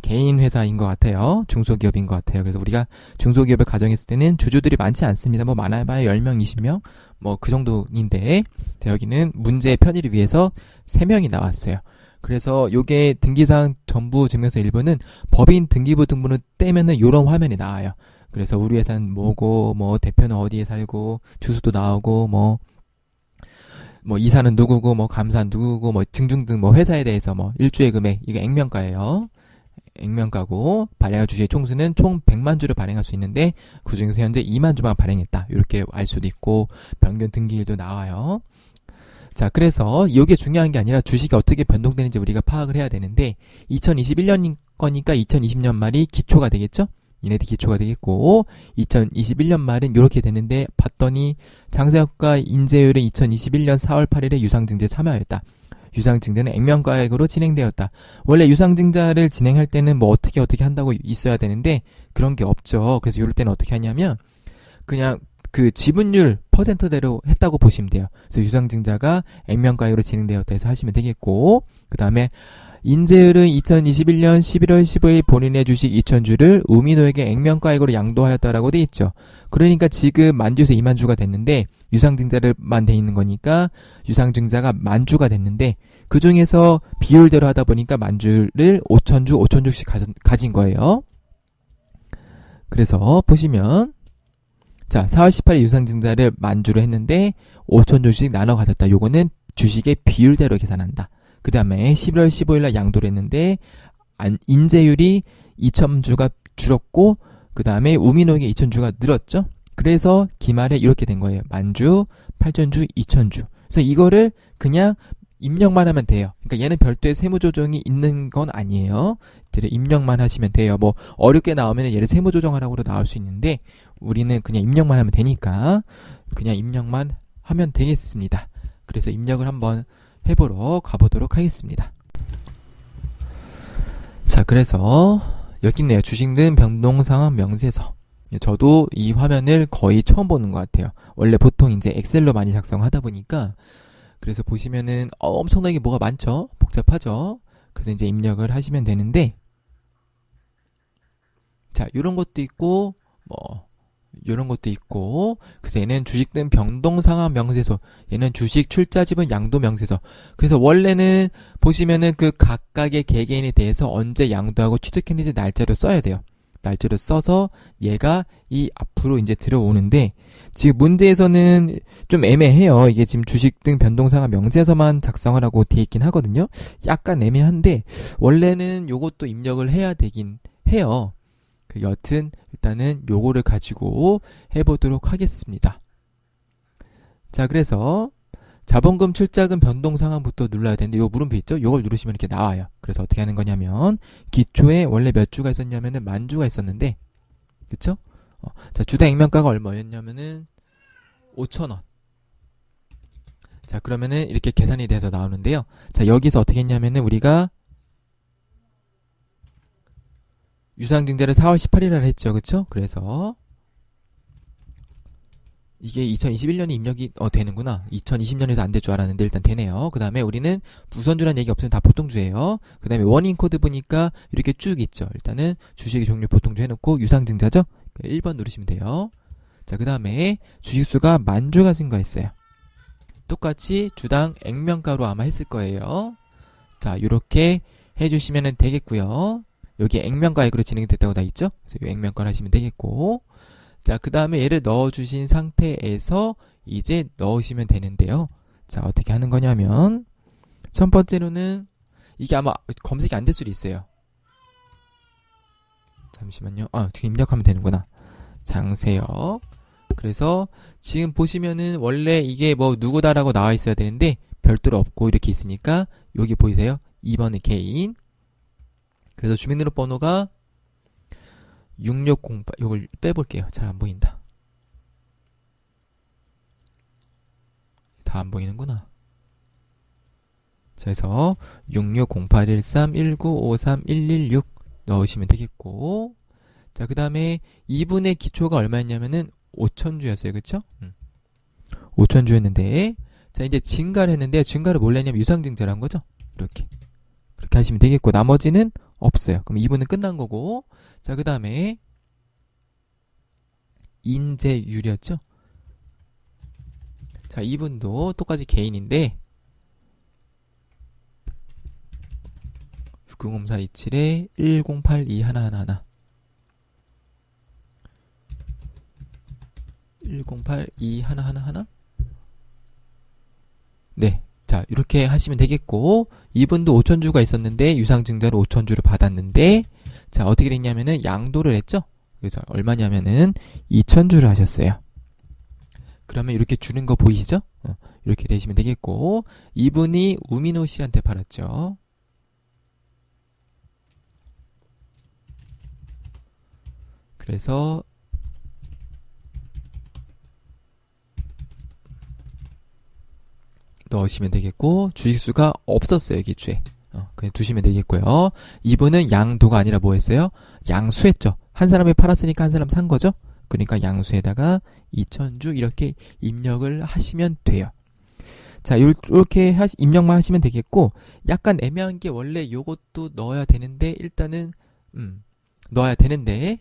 개인 회사인 것 같아요. 중소기업인 것 같아요. 그래서 우리가 중소기업을 가정했을 때는 주주들이 많지 않습니다. 뭐 많아봐야 10명, 20명 뭐 그 정도인데 여기는 문제의 편의를 위해서 3명이 나왔어요. 그래서 요게 등기사항 전부 증명서 일부는 법인 등기부 등본을 떼면은 요런 화면이 나와요. 그래서 우리 회사는 뭐고 뭐 대표는 어디에 살고 주소도 나오고 뭐 뭐 이사는 누구고 뭐 감사는 누구고 뭐 등등등 뭐 회사에 대해서 뭐 일주의 금액 이게 액면가예요. 액면가고 발행한 주식의 총수는 총 100만 주를 발행할 수 있는데 그중에서 현재 2만 주만 발행했다. 이렇게 알 수도 있고 평균 등기일도 나와요. 자, 그래서 이게 중요한 게 아니라 주식이 어떻게 변동되는지 우리가 파악을 해야 되는데 2021년 거니까 2020년 말이 기초가 되겠죠? 얘네들 기초가 되겠고 2021년 말은 이렇게 되는데 봤더니 장세효과 인재율은 2021년 4월 8일에 유상증자에 참여하였다. 유상증자는 액면가액으로 진행되었다. 원래 유상증자를 진행할 때는 뭐 어떻게 한다고 있어야 되는데 그런 게 없죠. 그래서 이럴 때는 어떻게 하냐면 그냥 그 지분율 퍼센트대로 했다고 보시면 돼요. 그래서 유상증자가 액면가액으로 진행되었다 해서 하시면 되겠고 그 다음에 인재율은 2021년 11월 15일 본인의 주식 2,000주를 우민호에게 액면가액으로 양도하였다라고 돼 있죠. 그러니까 지금 만주에서 2만 주가 됐는데 유상증자를만 돼 있는 거니까 유상증자가 만주가 됐는데 그 중에서 비율대로 하다 보니까 만주를 5,000주씩 가진 거예요. 그래서 보시면 자 4월 18일 유상증자를 만주로 했는데 5,000주씩 나눠 가졌다. 요거는 주식의 비율대로 계산한다. 그 다음에 11월 15일날 양도를 했는데 인재율이 2,000주가 줄었고 그 다음에 우민호에게 2,000주가 늘었죠. 그래서 기말에 이렇게 된 거예요. 만주, 8,000주, 2,000주. 그래서 이거를 그냥 입력만 하면 돼요. 그러니까 얘는 별도의 세무조정이 있는 건 아니에요. 입력만 하시면 돼요. 뭐 어렵게 나오면 얘를 세무조정하라고도 나올 수 있는데 우리는 그냥 입력만 하면 되니까 그냥 입력만 하면 되겠습니다. 그래서 입력을 한번 해보러 가보도록 하겠습니다. 자, 그래서 여기 있네요. 주식 등 변동상황 명세서. 저도 이 화면을 거의 처음 보는 것 같아요. 원래 보통 이제 엑셀로 많이 작성하다 보니까 그래서 보시면은 엄청나게 뭐가 많죠? 복잡하죠? 그래서 이제 입력을 하시면 되는데 자, 요런 것도 있고 뭐 요런 것도 있고 그래서 얘는 주식 등 변동상황 명세서 얘는 주식 출자 지분 양도 명세서 그래서 원래는 보시면은 그 각각의 개개인에 대해서 언제 양도하고 취득했는지 날짜를 써야 돼요. 날짜를 써서 얘가 이 앞으로 이제 들어오는데 지금 문제에서는 좀 애매해요. 이게 지금 주식 등 변동상황 명세서만 작성하라고 돼 있긴 하거든요. 약간 애매한데 원래는 요것도 입력을 해야 되긴 해요. 여튼 일단은 요거를 가지고 해보도록 하겠습니다. 자, 그래서 자본금 출자금 변동 상황부터 눌러야 되는데 요 물음표 있죠? 요걸 누르시면 이렇게 나와요. 그래서 어떻게 하는 거냐면 기초에 원래 몇 주가 있었냐면은 만 주가 있었는데 그쵸? 자, 주당 액면가가 얼마였냐면은 5,000원. 자, 그러면은 이렇게 계산이 돼서 나오는데요. 자, 여기서 어떻게 했냐면은 우리가 유상증자를 4월 18일날 했죠. 그쵸? 그래서 이게 2021년에 입력이 되는구나. 2020년에서 안 될 줄 알았는데 일단 되네요. 그 다음에 우리는 무선주란 얘기 없으면 다 보통주예요. 그 다음에 원인 코드 보니까 이렇게 쭉 있죠. 일단은 주식의 종류 보통주 해놓고 유상증자죠. 1번 누르시면 돼요. 자, 그 다음에 주식수가 만주가 증가했어요. 똑같이 주당 액면가로 아마 했을 거예요. 자, 요렇게 해주시면 되겠고요. 여기 액면가액으로 진행됐다고 다 있죠? 그래서 이 액면가를 하시면 되겠고 자, 그 다음에 얘를 넣어주신 상태에서 이제 넣으시면 되는데요. 자, 어떻게 하는 거냐면 첫 번째로는 이게 아마 검색이 안 될 수도 있어요. 잠시만요. 지금 입력하면 되는구나. 장세혁. 그래서 지금 보시면은 원래 이게 뭐 누구다라고 나와 있어야 되는데 별도로 없고 이렇게 있으니까 여기 보이세요? 2번의 개인. 그래서 주민등록번호가 6608 이걸 빼볼게요. 잘 안 보인다. 다 안 보이는구나. 자, 그래서 66081319531116 넣으시면 되겠고 자, 그 다음에 2분의 기초가 얼마였냐면은 5,000주였어요. 그쵸? 5,000주였는데 자, 이제 증가를 했는데 증가를 뭘로 했냐면 유상증자를 한 거죠. 이렇게 그렇게 하시면 되겠고 나머지는 없어요. 그럼 2분은 끝난 거고 자, 그 다음에 인재율이었죠. 자, 2분도 똑같이 개인인데 60427에 10821111 10821111 네. 자, 이렇게 하시면 되겠고, 이분도 5천주가 있었는데, 유상증자로 5천주를 받았는데, 자, 어떻게 됐냐면은, 양도를 했죠? 그래서 얼마냐면은, 2천주를 하셨어요. 그러면 이렇게 주는 거 보이시죠? 이렇게 되시면 되겠고, 이분이 우민호 씨한테 팔았죠. 그래서, 넣으시면 되겠고, 주식수가 없었어요, 기초에. 그냥 두시면 되겠고요. 이분은 양도가 아니라 뭐 했어요? 양수했죠. 한 사람이 팔았으니까 한 사람 산 거죠. 그러니까 양수에다가 2천주 이렇게 입력을 하시면 돼요. 자, 이렇게 입력만 하시면 되겠고, 약간 애매한 게 원래 요것도 넣어야 되는데, 일단은 넣어야 되는데,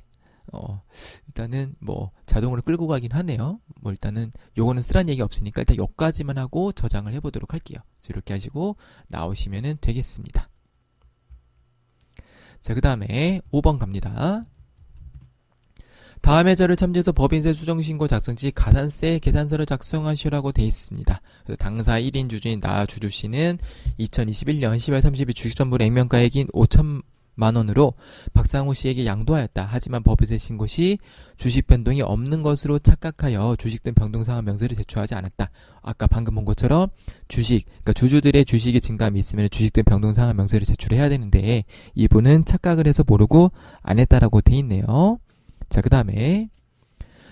일단은 뭐 자동으로 끌고 가긴 하네요. 뭐 일단은 요거는 쓰란 얘기 없으니까 일단 요까지만 하고 저장을 해보도록 할게요. 이렇게 하시고 나오시면은 되겠습니다. 자, 그 다음에 5번 갑니다. 다음의 자료를 참조해서 법인세 수정신고 작성 시 가산세 계산서를 작성하시라고 되어 있습니다. 그래서 당사 1인 주주인 나 주주씨는 2021년 10월 30일 주식전부 액면가액인 5천만원으로 박상우 씨에게 양도하였다. 하지만 법인세 신고 시 주식 변동이 없는 것으로 착각하여 주식 등 변동상환 명세를 제출하지 않았다. 아까 방금 본 것처럼 주식, 그러니까 주주들의 주식이 증감이 있으면 주식 등 변동상환 명세를 제출해야 되는데 이분은 착각을 해서 모르고 안 했다라고 돼 있네요. 자, 그 다음에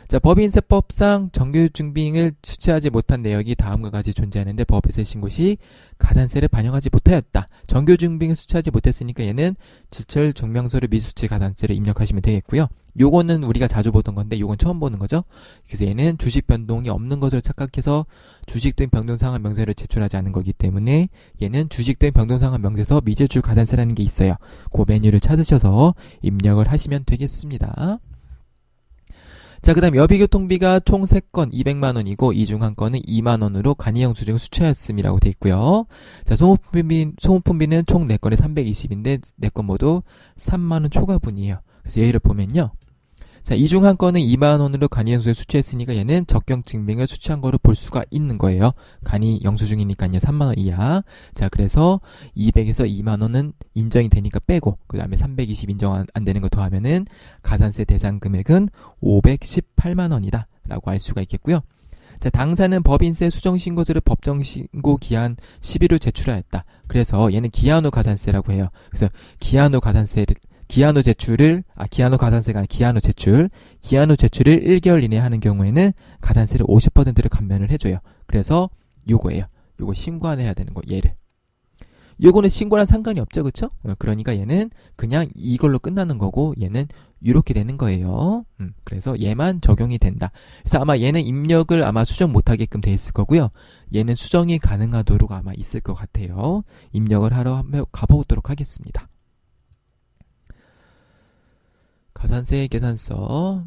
자, 법인세법상 정규증빙을 수취하지 못한 내역이 다음과 같이 존재하는데 법인세 신고 시 가산세를 반영하지 못하였다. 정규증빙을 수취하지 못했으니까 얘는 지철 증명서를 미수치 가산세를 입력하시면 되겠고요. 요거는 우리가 자주 보던 건데 요건 처음 보는 거죠. 그래서 얘는 주식 변동이 없는 것을 착각해서 주식 등 변동상환 명세를 제출하지 않은 거기 때문에 얘는 주식 등 변동상환 명세서 미제출 가산세라는 게 있어요. 그 메뉴를 찾으셔서 입력을 하시면 되겠습니다. 자, 그 다음 여비교통비가 총 3건 200만원이고 이 중 한 건은 2만원으로 간이영수증을 수취하였음이라고 되어 있고요. 자, 소모품비는 총 4건에 320인데 4건 모두 3만원 초과분이에요. 그래서 예를 보면요. 자, 이 중 한 건은 2만원으로 간이영수증을 수취했으니까 얘는 적격증빙을 수취한 거로 볼 수가 있는 거예요. 간이영수증이니까요. 3만원 이하. 자, 그래서 200에서 2만원은 인정이 되니까 빼고 그 다음에 320 인정 안 되는 거 더하면은 가산세 대상 금액은 518만원이다 라고 알 수가 있겠고요. 자, 당사는 법인세 수정신고서를 법정신고 기한 10일 후 제출하였다. 그래서 얘는 기한 후 가산세라고 해요. 그래서 기한 후 가산세를 기한 후 제출을 기한 후 가산세가 아니라 기한 후 제출을 1개월 이내에 하는 경우에는 가산세를 50%를 감면을 해줘요. 그래서 요거예요. 요거 신고 안 해야 되는 거, 얘를. 요거는 신고랑 상관이 없죠, 그쵸? 그러니까 얘는 그냥 이걸로 끝나는 거고 얘는 이렇게 되는 거예요. 그래서 얘만 적용이 된다. 그래서 아마 얘는 입력을 아마 수정 못하게끔 돼 있을 거고요. 얘는 수정이 가능하도록 아마 있을 것 같아요. 입력을 하러 한번 가보도록 하겠습니다. 가산세 계산서.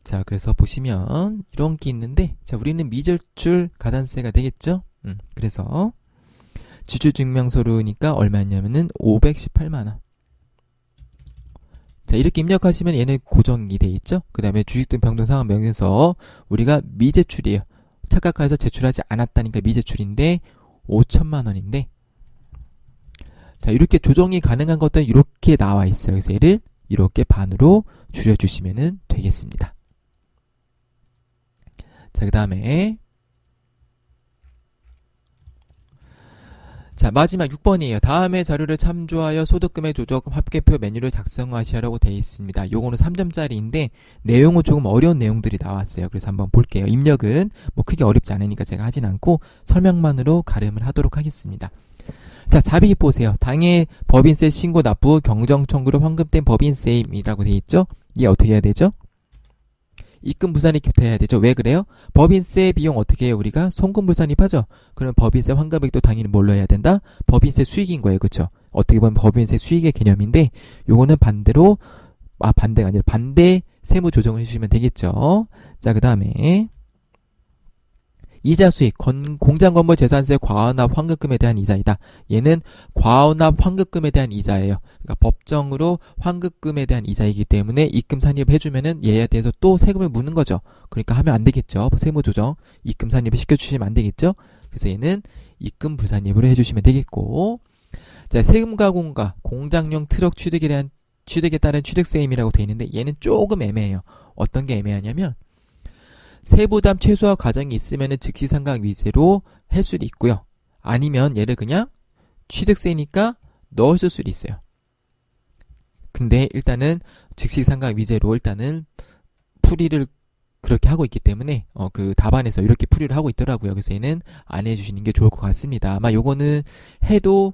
자, 그래서 보시면 이런 게 있는데, 자, 우리는 미제출 가산세가 되겠죠? 그래서 지주증명서류니까 얼마였냐면은 518만원. 자, 이렇게 입력하시면 얘는 고정이 돼 있죠? 그 다음에 주식 등 변동상환 명세서 우리가 미제출이에요. 착각해서 제출하지 않았다니까 미제출인데 5천만원인데, 자, 이렇게 조정이 가능한 것들은 이렇게 나와 있어요. 그래서 얘를 이렇게 반으로 줄여주시면 되겠습니다. 자, 그 다음에 자, 마지막 6번이에요. 다음의 자료를 참조하여 소득금액 조정 합계표 메뉴를 작성하시라고 되어 있습니다. 요거는 3점짜리인데 내용은 조금 어려운 내용들이 나왔어요. 그래서 한번 볼게요. 입력은 뭐 크게 어렵지 않으니까 제가 하진 않고 설명만으로 가름을 하도록 하겠습니다. 자, 자비 보세요. 당해 법인세 신고 납부 경정 청구로 환급된 법인세임이라고 되어 있죠? 이게 어떻게 해야 되죠? 입금 부산입해야 되죠. 왜 그래요? 법인세 비용 어떻게 해요? 우리가 송금 부산입하죠. 그럼 법인세 환급액도 당연히 뭘로 해야 된다? 법인세 수익인 거예요. 그렇죠? 어떻게 보면 법인세 수익의 개념인데 요거는 반대로 반대가 아니라 반대 세무 조정을 해주시면 되겠죠. 자, 그 다음에 이자 수익, 공장건물 재산세 과언납 환급금에 대한 이자이다. 얘는 과언납 환급금에 대한 이자예요. 그러니까 법정으로 환급금에 대한 이자이기 때문에 입금 산입을 해주면은 얘에 대해서 또 세금을 묻는 거죠. 그러니까 하면 안 되겠죠. 세무조정. 입금 산입을 시켜주시면 안 되겠죠. 그래서 얘는 입금 불산입으로 해주시면 되겠고, 자, 세금과공과 공장용 트럭 취득에 따른 취득세임이라고 되어 있는데 얘는 조금 애매해요. 어떤 게 애매하냐면 세부담 최소화 과정이 있으면 즉시 상각 위제로 할 수도 있고요. 아니면 얘를 그냥 취득세니까 넣었을 수도 있어요. 근데 일단은 즉시 상각 위제로 일단은 풀이를 그렇게 하고 있기 때문에 그 답안에서 이렇게 풀이를 하고 있더라고요. 그래서 얘는 안 해주시는 게 좋을 것 같습니다. 아마 요거는 해도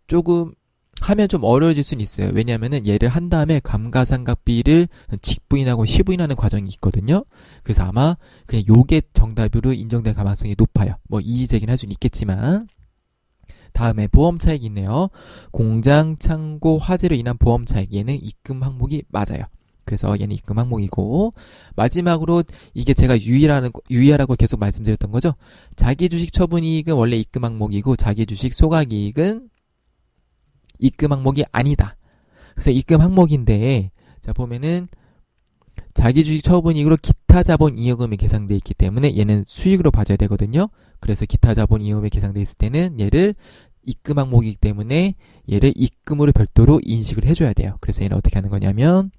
조금 하면 좀 어려워질 수는 있어요. 왜냐하면은 얘를 한 다음에 감가상각비를 직부인하고 시부인하는 과정이 있거든요. 그래서 아마 그냥 요게 정답으로 인정될 가능성이 높아요. 뭐 이의제기는 할 수는 있겠지만. 다음에 보험 차익이 있네요. 공장, 창고, 화재로 인한 보험 차익. 얘는 입금 항목이 맞아요. 그래서 얘는 입금 항목이고, 마지막으로 이게 제가 유의하라고 계속 말씀드렸던 거죠. 자기주식 처분이익은 원래 입금 항목이고 자기주식 소각이익은 입금 항목이 아니다. 그래서 입금 항목인데, 자, 보면은, 자기주식 처분이익으로 기타 자본 이익금이 계상되어 있기 때문에 얘는 수익으로 봐줘야 되거든요. 그래서 기타 자본 이익금이 계상되어 있을 때는 얘를 입금 항목이기 때문에 얘를 입금으로 별도로 인식을 해줘야 돼요. 그래서 얘는 어떻게 하는 거냐면,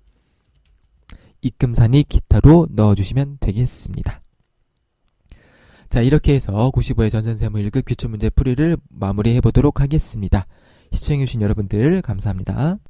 입금산입 기타로 넣어주시면 되겠습니다. 자, 이렇게 해서 95회 전산세무 1급 기출문제 풀이를 마무리해 보도록 하겠습니다. 시청해주신 여러분들 감사합니다.